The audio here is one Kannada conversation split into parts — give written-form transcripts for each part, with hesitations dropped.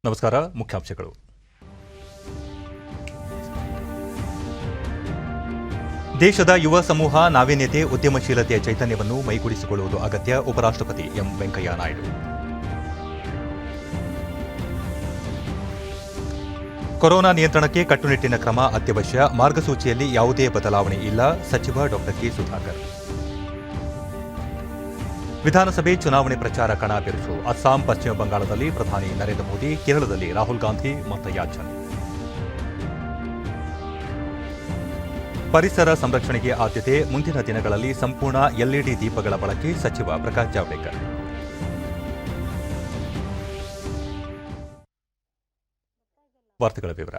ನಮಸ್ಕಾರ. ಮುಖ್ಯಾಂಶಗಳು. ದೇಶದ ಯುವ ಸಮೂಹ ನಾವೀನ್ಯತೆ, ಉದ್ಯಮಶೀಲತೆಯ ಚೈತನ್ಯವನ್ನು ಮೈಗೂಡಿಸಿಕೊಳ್ಳುವುದು ಅಗತ್ಯ. ಉಪರಾಷ್ಟ್ರಪತಿ ಎಂ ವೆಂಕಯ್ಯ ನಾಯ್ಡು. ಕೊರೋನಾ ನಿಯಂತ್ರಣಕ್ಕೆ ಕಟ್ಟುನಿಟ್ಟಿನ ಕ್ರಮ ಅತ್ಯವಶ್ಯ. ಮಾರ್ಗಸೂಚಿಯಲ್ಲಿ ಯಾವುದೇ ಬದಲಾವಣೆ ಇಲ್ಲ. ಸಚಿವ ಡಾ ಕೆ ಸುಧಾಕರ್. ವಿಧಾನಸಭೆ ಚುನಾವಣೆ ಪ್ರಚಾರ ಕಣ ಬಿರುಸು. ಅಸ್ಸಾಂ, ಪಶ್ಚಿಮ ಬಂಗಾಳದಲ್ಲಿ ಪ್ರಧಾನಿ ನರೇಂದ್ರ ಮೋದಿ, ಕೇರಳದಲ್ಲಿ ರಾಹುಲ್ ಗಾಂಧಿ ಮತಯಾಚನೆ. ಪರಿಸರ ಸಂರಕ್ಷಣೆಗೆ ಆದ್ಯತೆ. ಮುಂದಿನ ದಿನಗಳಲ್ಲಿ ಸಂಪೂರ್ಣ ಎಲ್ಇಡಿ ದೀಪಗಳ ಬಳಕೆ. ಸಚಿವ ಪ್ರಕಾಶ್ ಜಾವಡೇಕರ್. ವಾರ್ತೆಗಳ ವಿವರ.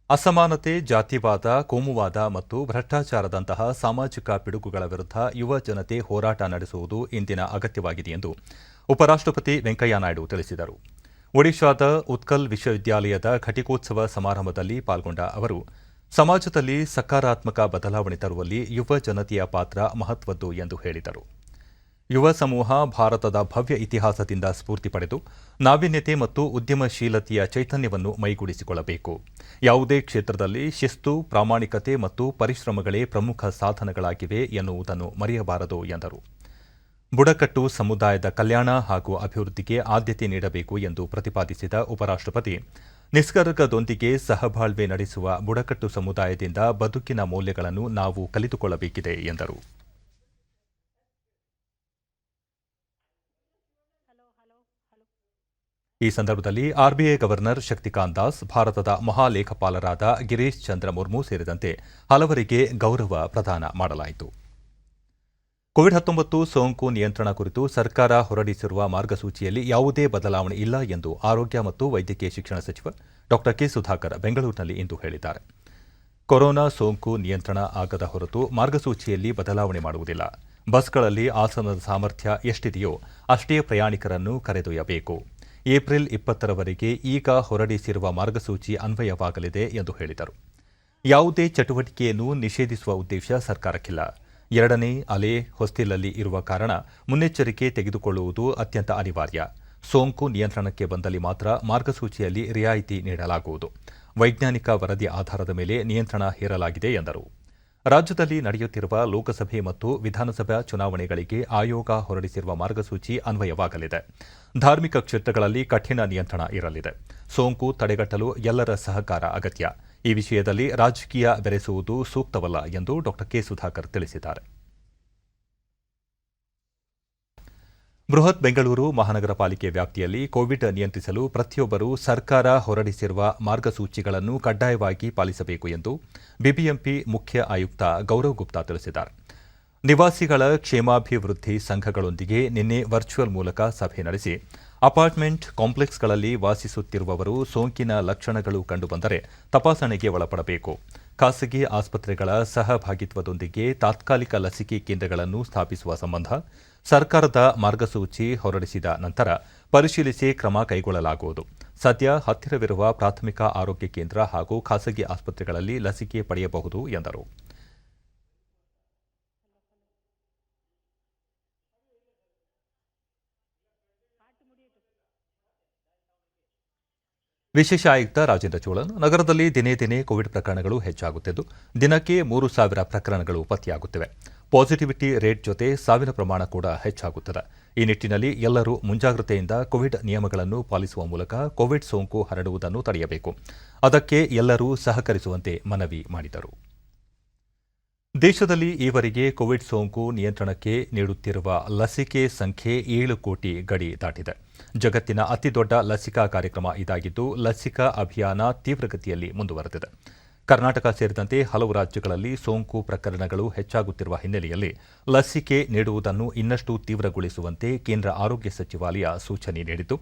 ಅಸಮಾನತೆ, ಜಾತಿವಾದ, ಕೋಮುವಾದ ಮತ್ತು ಭ್ರಷ್ಟಾಚಾರದಂತಹ ಸಾಮಾಜಿಕ ಪಿಡುಗುಗಳ ವಿರುದ್ಧ ಯುವ ಜನತೆ ಹೋರಾಟ ನಡೆಸುವುದು ಇಂದಿನ ಅಗತ್ಯವಾಗಿದೆ ಎಂದು ಉಪರಾಷ್ಟ್ರಪತಿ ವೆಂಕಯ್ಯ ನಾಯ್ಡು ತಿಳಿಸಿದರು. ಒಡಿಶಾದ ಉತ್ಕಲ್ ವಿಶ್ವವಿದ್ಯಾಲಯದ ಘಟಿಕೋತ್ಸವ ಸಮಾರಂಭದಲ್ಲಿ ಪಾಲ್ಗೊಂಡ ಅವರು, ಸಮಾಜದಲ್ಲಿ ಸಕಾರಾತ್ಮಕ ಬದಲಾವಣೆ ತರುವಲ್ಲಿ ಯುವ ಜನತೆಯ ಪಾತ್ರ ಮಹತ್ವದ್ದು ಎಂದು ಹೇಳಿದರು. ಯುವ ಸಮೂಹ ಭಾರತದ ಭವ್ಯ ಇತಿಹಾಸದಿಂದ ಸ್ಫೂರ್ತಿ ಪಡೆದು ನಾವೀನ್ಯತೆ ಮತ್ತು ಉದ್ಯಮಶೀಲತೆಯ ಚೈತನ್ಯವನ್ನು ಮೈಗೂಡಿಸಿಕೊಳ್ಳಬೇಕು. ಯಾವುದೇ ಕ್ಷೇತ್ರದಲ್ಲಿ ಶಿಸ್ತು, ಪ್ರಾಮಾಣಿಕತೆ ಮತ್ತು ಪರಿಶ್ರಮಗಳೇ ಪ್ರಮುಖ ಸಾಧನಗಳಾಗಿವೆ ಎನ್ನುವುದನ್ನು ಮರೆಯಬಾರದು ಎಂದರು. ಬುಡಕಟ್ಟು ಸಮುದಾಯದ ಕಲ್ಯಾಣ ಹಾಗೂ ಅಭಿವೃದ್ಧಿಗೆ ಆದ್ಯತೆ ನೀಡಬೇಕು ಎಂದು ಪ್ರತಿಪಾದಿಸಿದ ಉಪರಾಷ್ಟ್ರಪತಿ, ನಿಸರ್ಗದೊಂದಿಗೆ ಸಹಬಾಳ್ವೆ ನಡೆಸುವ ಬುಡಕಟ್ಟು ಸಮುದಾಯದಿಂದ ಬದುಕಿನ ಮೌಲ್ಯಗಳನ್ನು ನಾವು ಕಲಿತುಕೊಳ್ಳಬೇಕಿದೆ ಎಂದರು. ಈ ಸಂದರ್ಭದಲ್ಲಿ ಆರ್ಬಿಐ ಗವರ್ನರ್ ಶಕ್ತಿಕಾಂತ್ ದಾಸ್, ಭಾರತದ ಮಹಾಲೇಖಪಾಲರಾದ ಗಿರೀಶ್ ಚಂದ್ರ ಮುರ್ಮು ಸೇರಿದಂತೆ ಹಲವರಿಗೆ ಗೌರವ ಪ್ರದಾನ ಮಾಡಲಾಯಿತು. ಕೋವಿಡ್-19 ಸೋಂಕು ನಿಯಂತ್ರಣ ಕುರಿತು ಸರ್ಕಾರ ಹೊರಡಿಸಿರುವ ಮಾರ್ಗಸೂಚಿಯಲ್ಲಿ ಯಾವುದೇ ಬದಲಾವಣೆ ಇಲ್ಲ ಎಂದು ಆರೋಗ್ಯ ಮತ್ತು ವೈದ್ಯಕೀಯ ಶಿಕ್ಷಣ ಸಚಿವ ಡಾ ಕೆ ಸುಧಾಕರ್ ಬೆಂಗಳೂರಿನಲ್ಲಿ ಇಂದು ಹೇಳಿದ್ದಾರೆ. ಕೊರೋನಾ ಸೋಂಕು ನಿಯಂತ್ರಣ ಆಗದ ಹೊರತು ಮಾರ್ಗಸೂಚಿಯಲ್ಲಿ ಬದಲಾವಣೆ ಮಾಡುವುದಿಲ್ಲ. ಬಸ್ಗಳಲ್ಲಿ ಆಸನದ ಸಾಮರ್ಥ್ಯ ಎಷ್ಟಿದೆಯೋ ಅಷ್ಟೇ ಪ್ರಯಾಣಿಕರನ್ನು ಕರೆದೊಯ್ಯಬೇಕು. ಏಪ್ರಿಲ್ 20ರವರೆಗೆ ಈಗ ಹೊರಡಿಸಿರುವ ಮಾರ್ಗಸೂಚಿ ಅನ್ವಯವಾಗಲಿದೆ ಎಂದು ಹೇಳಿದರು. ಯಾವುದೇ ಚಟುವಟಿಕೆಯನ್ನು ನಿಷೇಧಿಸುವ ಉದ್ದೇಶ ಸರ್ಕಾರಕ್ಕಿಲ್ಲ. ಎರಡನೇ ಅಲೆ ಹೊಸ್ತಿಲಲ್ಲಿ ಇರುವ ಕಾರಣ ಮುನ್ನೆಚ್ಚರಿಕೆ ತೆಗೆದುಕೊಳ್ಳುವುದು ಅತ್ಯಂತ ಅನಿವಾರ್ಯ. ಸೋಂಕು ನಿಯಂತ್ರಣಕ್ಕೆ ಬಂದಲ್ಲಿ ಮಾತ್ರ ಮಾರ್ಗಸೂಚಿಯಲ್ಲಿ ರಿಯಾಯಿತಿ ನೀಡಲಾಗುವುದು. ವೈಜ್ಞಾನಿಕ ವರದಿ ಆಧಾರದ ಮೇಲೆ ನಿಯಂತ್ರಣ ಹೇರಲಾಗಿದೆ ಎಂದರು. ರಾಜ್ಯದಲ್ಲಿ ನಡೆಯುತ್ತಿರುವ ಲೋಕಸಭೆ ಮತ್ತು ವಿಧಾನಸಭಾ ಚುನಾವಣೆಗಳಿಗೆ ಆಯೋಗ ಹೊರಡಿಸಿರುವ ಮಾರ್ಗಸೂಚಿ ಅನ್ವಯವಾಗಲಿದೆ. ಧಾರ್ಮಿಕ ಕ್ಷೇತ್ರಗಳಲ್ಲಿ ಕಠಿಣ ನಿಯಂತ್ರಣ ಇರಲಿದೆ. ಸೋಂಕು ತಡೆಗಟ್ಟಲು ಎಲ್ಲರ ಸಹಕಾರ ಅಗತ್ಯ. ಈ ವಿಷಯದಲ್ಲಿ ರಾಜಕೀಯ ಬೆರೆಸುವುದು ಸೂಕ್ತವಲ್ಲ ಎಂದು ಡಾ ಕೆ ಸುಧಾಕರ್ ತಿಳಿಸಿದ್ದಾರೆ. ಬೃಹತ್ ಬೆಂಗಳೂರು ಮಹಾನಗರ ಪಾಲಿಕೆ ವ್ಯಾಪ್ತಿಯಲ್ಲಿ ಕೋವಿಡ್ ನಿಯಂತ್ರಿಸಲು ಪ್ರತಿಯೊಬ್ಬರೂ ಸರ್ಕಾರ ಹೊರಡಿಸಿರುವ ಮಾರ್ಗಸೂಚಿಗಳನ್ನು ಕಡ್ಡಾಯವಾಗಿ ಪಾಲಿಸಬೇಕು ಎಂದು ಬಿಬಿಎಂಪಿ ಮುಖ್ಯ ಆಯುಕ್ತ ಗೌರವ್ ಗುಪ್ತಾ ತಿಳಿಸಿದ್ದಾರೆ. ನಿವಾಸಿಗಳ ಕ್ಷೇಮಾಭಿವೃದ್ಧಿ ಸಂಘಗಳೊಂದಿಗೆ ನಿನ್ನೆ ವರ್ಚುವಲ್ ಮೂಲಕ ಸಭೆ ನಡೆಸಿ, ಅಪಾರ್ಟ್ಮೆಂಟ್ ಕಾಂಪ್ಲೆಕ್ಸ್ಗಳಲ್ಲಿ ವಾಸಿಸುತ್ತಿರುವವರು ಸೋಂಕಿನ ಲಕ್ಷಣಗಳು ಕಂಡುಬಂದರೆ ತಪಾಸಣೆಗೆ ಒಳಪಡಬೇಕು. ಖಾಸಗಿ ಆಸ್ಪತ್ರೆಗಳ ಸಹಭಾಗಿತ್ವದೊಂದಿಗೆ ತಾತ್ಕಾಲಿಕ ಲಸಿಕೆ ಕೇಂದ್ರಗಳನ್ನು ಸ್ಥಾಪಿಸುವ ಸಂಬಂಧ ಸರ್ಕಾರದ ಮಾರ್ಗಸೂಚಿ ಹೊರಡಿಸಿದ ನಂತರ ಪರಿಶೀಲಿಸಿ ಕ್ರಮ ಕೈಗೊಳ್ಳಲಾಗುವುದು. ಸದ್ಯ ಹತ್ತಿರವಿರುವ ಪ್ರಾಥಮಿಕ ಆರೋಗ್ಯ ಕೇಂದ್ರ ಹಾಗೂ ಖಾಸಗಿ ಆಸ್ಪತ್ರೆಗಳಲ್ಲಿ ಲಸಿಕೆ ಪಡೆಯಬಹುದು ಎಂದರು. ವಿಶೇಷ ಆಯುಕ್ತ ರಾಜೇಂದ್ರ ಚೋಳನ್, ನಗರದಲ್ಲಿ ದಿನೇ ದಿನೇ ಕೋವಿಡ್ ಪ್ರಕರಣಗಳು ಹೆಚ್ಚಾಗುತ್ತಿದ್ದು, ದಿನಕ್ಕೆ 3,000 ಪ್ರಕರಣಗಳು ಪತ್ತೆಯಾಗುತ್ತಿವೆ. ಪಾಸಿಟಿವಿಟಿ ರೇಟ್ ಜೊತೆ ಸಾವಿನ ಪ್ರಮಾಣ ಕೂಡ ಹೆಚ್ಚಾಗುತ್ತದೆ. ಈ ನಿಟ್ಟಿನಲ್ಲಿ ಎಲ್ಲರೂ ಮುಂಜಾಗ್ರತೆಯಿಂದ ಕೋವಿಡ್ ನಿಯಮಗಳನ್ನು ಪಾಲಿಸುವ ಮೂಲಕ ಕೋವಿಡ್ ಸೋಂಕು ಹರಡುವುದನ್ನು ತಡೆಯಬೇಕು. ಅದಕ್ಕೆ ಎಲ್ಲರೂ ಸಹಕರಿಸುವಂತೆ ಮನವಿ ಮಾಡಿದರು. ದೇಶದಲ್ಲಿ ಈವರೆಗೆ ಕೋವಿಡ್ ಸೋಂಕು ನಿಯಂತ್ರಣಕ್ಕೆ ನೀಡುತ್ತಿರುವ ಲಸಿಕೆ ಸಂಖ್ಯೆ 7 ಕೋಟಿ ಗಡಿ ದಾಟಿದೆ. ಜಗತ್ತಿನ ಅತಿದೊಡ್ಡ ಲಸಿಕಾ ಕಾರ್ಯಕ್ರಮ ಇದಾಗಿದ್ದು, ಲಸಿಕಾ ಅಭಿಯಾನ ತೀವ್ರಗತಿಯಲ್ಲಿ ಮುಂದುವರೆದಿದೆ. ಕರ್ನಾಟಕ ಸೇರಿದಂತೆ ಹಲವು ರಾಜ್ಯಗಳಲ್ಲಿ ಸೋಂಕು ಪ್ರಕರಣಗಳು ಹೆಚ್ಚಾಗುತ್ತಿರುವ ಹಿನ್ನೆಲೆಯಲ್ಲಿ ಲಸಿಕೆ ನೀಡುವುದನ್ನು ಇನ್ನಷ್ಟು ತೀವ್ರಗೊಳಿಸುವಂತೆ ಕೇಂದ್ರ ಆರೋಗ್ಯ ಸಚಿವಾಲಯ ಸೂಚನೆ ನೀಡಿದ್ದು,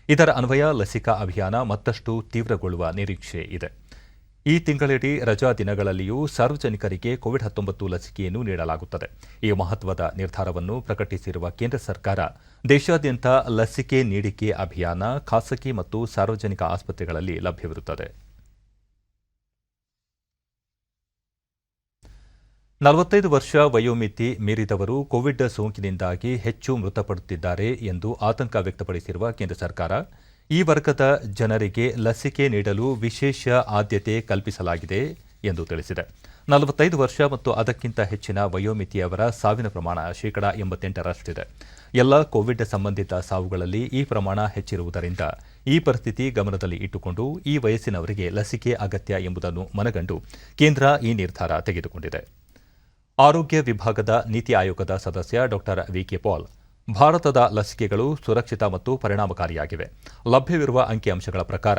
ಇದರ ಅನ್ವಯ ಲಸಿಕಾ ಅಭಿಯಾನ ಮತ್ತಷ್ಟು ತೀವ್ರಗೊಳ್ಳುವ ನಿರೀಕ್ಷೆ ಇದೆ. ಈ ತಿಂಗಳಿಡೀ ರಜಾ ದಿನಗಳಲ್ಲಿಯೂ ಸಾರ್ವಜನಿಕರಿಗೆ ಕೋವಿಡ್-19 ಲಸಿಕೆಯನ್ನು ನೀಡಲಾಗುತ್ತದೆ. ಈ ಮಹತ್ವದ ನಿರ್ಧಾರವನ್ನು ಪ್ರಕಟಿಸಿರುವ ಕೇಂದ್ರ ಸರ್ಕಾರ, ದೇಶಾದ್ಯಂತ ಲಸಿಕೆ ನೀಡಿಕೆ ಅಭಿಯಾನ ಖಾಸಗಿ ಮತ್ತು ಸಾರ್ವಜನಿಕ ಆಸ್ಪತ್ರೆಗಳಲ್ಲಿ ಲಭ್ಯವಿರುತ್ತದೆ. 45 ವರ್ಷ ವಯೋಮಿತಿ ಮೀರಿದವರು ಕೋವಿಡ್ ಸೋಂಕಿನಿಂದಾಗಿ ಹೆಚ್ಚು ಮೃತಪಡುತ್ತಿದ್ದಾರೆ ಎಂದು ಆತಂಕ ವ್ಯಕ್ತಪಡಿಸಿರುವ ಕೇಂದ್ರ ಸರ್ಕಾರ, ಈ ವರ್ಗದ ಜನರಿಗೆ ಲಸಿಕೆ ನೀಡಲು ವಿಶೇಷ ಆದ್ಯತೆ ಕಲ್ಪಿಸಲಾಗಿದೆ ಎಂದು ತಿಳಿಸಿದೆ. 45 ವರ್ಷ ಮತ್ತು ಅದಕ್ಕಿಂತ ಹೆಚ್ಚಿನ ವಯೋಮಿತಿಯವರ ಸಾವಿನ ಪ್ರಮಾಣ ಶೇಕಡಾ 88ರಷ್ಟಿದೆ. ಎಲ್ಲ ಕೋವಿಡ್ ಸಂಬಂಧಿತ ಸಾವುಗಳಲ್ಲಿ ಈ ಪ್ರಮಾಣ ಹೆಚ್ಚಿರುವುದರಿಂದ ಈ ಪರಿಸ್ಥಿತಿ ಗಮನದಲ್ಲಿ ಇಟ್ಟುಕೊಂಡು ಈ ವಯಸ್ಸಿನವರಿಗೆ ಲಸಿಕೆ ಅಗತ್ಯ ಎಂಬುದನ್ನು ಮನಗಂಡು ಕೇಂದ್ರ ಈ ನಿರ್ಧಾರ ತೆಗೆದುಕೊಂಡಿದೆ. ಆರೋಗ್ಯ ವಿಭಾಗದ ನೀತಿ ಆಯೋಗದ ಸದಸ್ಯ ಡಾ ವಿಕೆ ಪಾಲ್, ಭಾರತದ ಲಸಿಕೆಗಳು ಸುರಕ್ಷಿತ ಮತ್ತು ಪರಿಣಾಮಕಾರಿಯಾಗಿವೆ. ಲಭ್ಯವಿರುವ ಅಂಕಿಅಂಶಗಳ ಪ್ರಕಾರ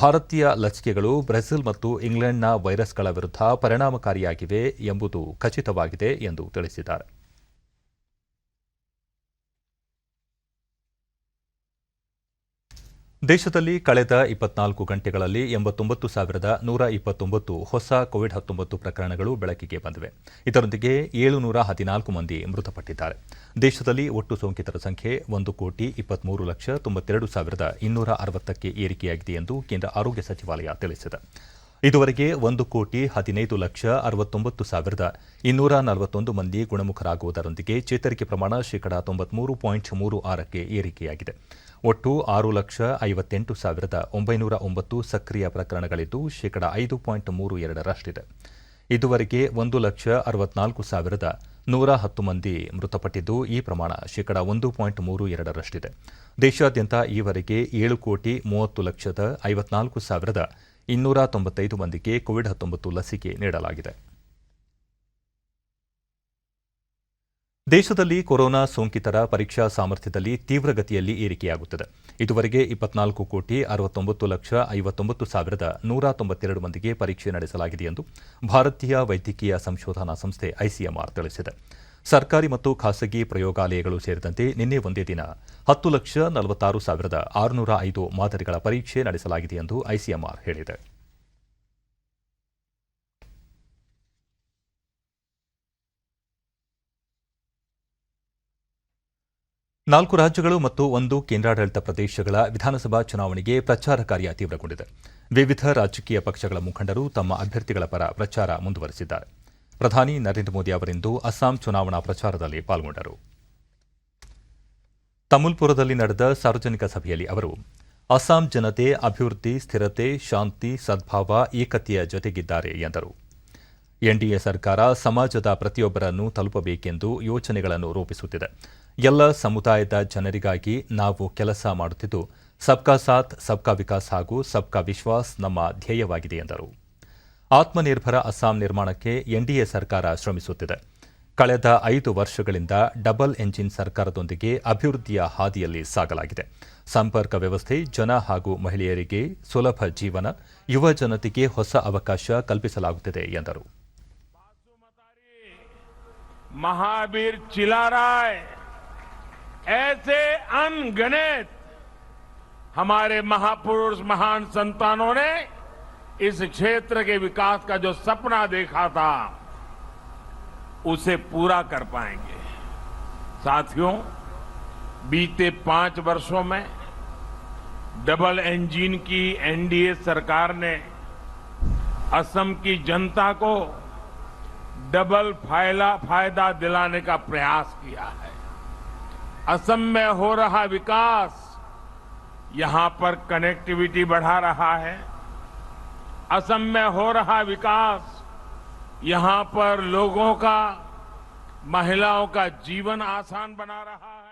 ಭಾರತೀಯ ಲಸಿಕೆಗಳು ಬ್ರೆಜಿಲ್ ಮತ್ತು ಇಂಗ್ಲೆಂಡ್ನ ವೈರಸ್ಗಳ ವಿರುದ್ಧ ಪರಿಣಾಮಕಾರಿಯಾಗಿವೆ ಎಂಬುದು ಖಚಿತವಾಗಿದೆ ಎಂದು ತಿಳಿಸಿದ್ದಾರೆ. ದೇಶದಲ್ಲಿ ಕಳೆದ 24 ಗಂಟೆಗಳಲ್ಲಿ 89,129 ಹೊಸ ಕೋವಿಡ್-19 ಪ್ರಕರಣಗಳು ಬೆಳಕಿಗೆ ಬಂದಿವೆ. ಇದರೊಂದಿಗೆ 714 ಮಂದಿ ಮೃತಪಟ್ಟಿದ್ದಾರೆ. ದೇಶದಲ್ಲಿ ಒಟ್ಟು ಸೋಂಕಿತರ ಸಂಖ್ಯೆ 1,23,92,260ಕ್ಕೆ ಏರಿಕೆಯಾಗಿದೆ ಎಂದು ಕೇಂದ್ರ ಆರೋಗ್ಯ ಸಚಿವಾಲಯ ತಿಳಿಸಿದೆ. ಇದುವರೆಗೆ 1,15,69,241 ಮಂದಿ ಗುಣಮುಖರಾಗುವುದರೊಂದಿಗೆ ಚೇತರಿಕೆ ಪ್ರಮಾಣ ಶೇಕಡಾ 93.36ಕ್ಕೆ ಏರಿಕೆಯಾಗಿದೆ. ಒಟ್ಟು 6,58,909 ಸಕ್ರಿಯ ಪ್ರಕರಣಗಳಿದ್ದು ಶೇಕಡಾ 5.32ರಷ್ಟಿದೆ. ಇದುವರೆಗೆ 1,64,110 ಮಂದಿ ಮೃತಪಟ್ಟಿದ್ದು ಈ ಪ್ರಮಾಣ ಶೇಕಡಾ 1.32ರಷ್ಟಿದೆ. ದೇಶಾದ್ಯಂತ ಈವರೆಗೆ 7,30,54,295 ಮಂದಿಗೆ ಕೋವಿಡ್-19 ಲಸಿಕೆ ನೀಡಲಾಗಿದೆ. ದೇಶದಲ್ಲಿ ಕೊರೋನಾ ಸೋಂಕಿತರ ಪರೀಕ್ಷಾ ಸಾಮರ್ಥ್ಯದಲ್ಲಿ ತೀವ್ರಗತಿಯಲ್ಲಿ ಏರಿಕೆಯಾಗುತ್ತಿದೆ. ಇದುವರೆಗೆ 24,69,59,192 ಮಂದಿಗೆ ಪರೀಕ್ಷೆ ನಡೆಸಲಾಗಿದೆ ಎಂದು ಭಾರತೀಯ ವೈದ್ಯಕೀಯ ಸಂಶೋಧನಾ ಸಂಸ್ಥೆ ಐಸಿಎಂಆರ್ ತಿಳಿಸಿದೆ. ಸರ್ಕಾರಿ ಮತ್ತು ಖಾಸಗಿ ಪ್ರಯೋಗಾಲಯಗಳು ಸೇರಿದಂತೆ ನಿನ್ನೆ ಒಂದೇ ದಿನ 10,46,605 ಮಾದರಿಗಳ ಪರೀಕ್ಷೆ ನಡೆಸಲಾಗಿದೆ ಎಂದು ಐಸಿಎಂಆರ್ ಹೇಳಿದೆ. ನಾಲ್ಕು ರಾಜ್ಯಗಳು ಮತ್ತು 1 ಕೇಂದ್ರಾಡಳಿತ ಪ್ರದೇಶಗಳ ವಿಧಾನಸಭಾ ಚುನಾವಣೆಗೆ ಪ್ರಚಾರ ಕಾರ್ಯ ತೀವ್ರಗೊಂಡಿದೆ. ವಿವಿಧ ರಾಜಕೀಯ ಪಕ್ಷಗಳ ಮುಖಂಡರು ತಮ್ಮ ಅಭ್ಯರ್ಥಿಗಳ ಪರ ಪ್ರಚಾರ ಮುಂದುವರೆಸಿದ್ದಾರೆ. ಪ್ರಧಾನಿ ನರೇಂದ್ರ ಮೋದಿ ಅವರಿಂದು ಅಸ್ಸಾಂ ಚುನಾವಣಾ ಪ್ರಚಾರದಲ್ಲಿ ಪಾಲ್ಗೊಂಡರು. ತಮೂಲ್ಪುರದಲ್ಲಿ ನಡೆದ ಸಾರ್ವಜನಿಕ ಸಭೆಯಲ್ಲಿ ಅವರು ಅಸ್ಸಾಂ ಜನತೆ ಅಭಿವೃದ್ಧಿ, ಸ್ಥಿರತೆ, ಶಾಂತಿ, ಸದ್ಭಾವ, ಏಕತೆಯ ಜೊತೆಗಿದ್ದಾರೆ ಎಂದರು. ಎನ್ಡಿಎ ಸರ್ಕಾರ ಸಮಾಜದ ಪ್ರತಿಯೊಬ್ಬರನ್ನು ತಲುಪಬೇಕೆಂದು ಯೋಜನೆಗಳನ್ನು ರೂಪಿಸುತ್ತಿದೆ. ಎಲ್ಲ ಸಮುದಾಯದ ಜನರಿಗಾಗಿ ನಾವು ಕೆಲಸ ಮಾಡುತ್ತಿದ್ದು ಸಬ್ಕಾ ಸಾಥ್, ಸಬ್ಕಾ ವಿಕಾಸ್ ಹಾಗೂ ಸಬ್ಕಾ ವಿಶ್ವಾಸ್ ನಮ್ಮ ಧ್ಯೇಯವಾಗಿದೆ ಎಂದರು. ಆತ್ಮನಿರ್ಭರ ಅಸ್ಸಾಂ ನಿರ್ಮಾಣಕ್ಕೆ ಎನ್ಡಿಎ ಸರ್ಕಾರ ಶ್ರಮಿಸುತ್ತಿದೆ. ಕಳೆದ 5 ವರ್ಷಗಳಿಂದ ಡಬಲ್ ಎಂಜಿನ್ ಸರ್ಕಾರದೊಂದಿಗೆ ಅಭಿವೃದ್ಧಿಯ ಹಾದಿಯಲ್ಲಿ ಸಾಗಲಾಗಿದೆ. ಸಂಪರ್ಕ ವ್ಯವಸ್ಥೆ, ಜನ ಹಾಗೂ ಮಹಿಳೆಯರಿಗೆ ಸುಲಭ ಜೀವನ, ಯುವ ಜನತೆಗೆ ಹೊಸ ಅವಕಾಶ ಕಲ್ಪಿಸಲಾಗುತ್ತಿದೆ ಎಂದರು. महावीर चिलाराय ऐसे अनगिनत हमारे महापुरुष, महान संतानों ने इस क्षेत्र के विकास का जो सपना देखा था उसे पूरा कर पाएंगे. साथियों, बीते 5 वर्षों में डबल इंजन की एनडीए सरकार ने असम की जनता को डबल फायदा दिलाने का प्रयास किया है. असम में हो रहा विकास यहां पर कनेक्टिविटी बढ़ा रहा है. असम में हो रहा विकास यहां पर लोगों का, महिलाओं का जीवन आसान बना रहा है.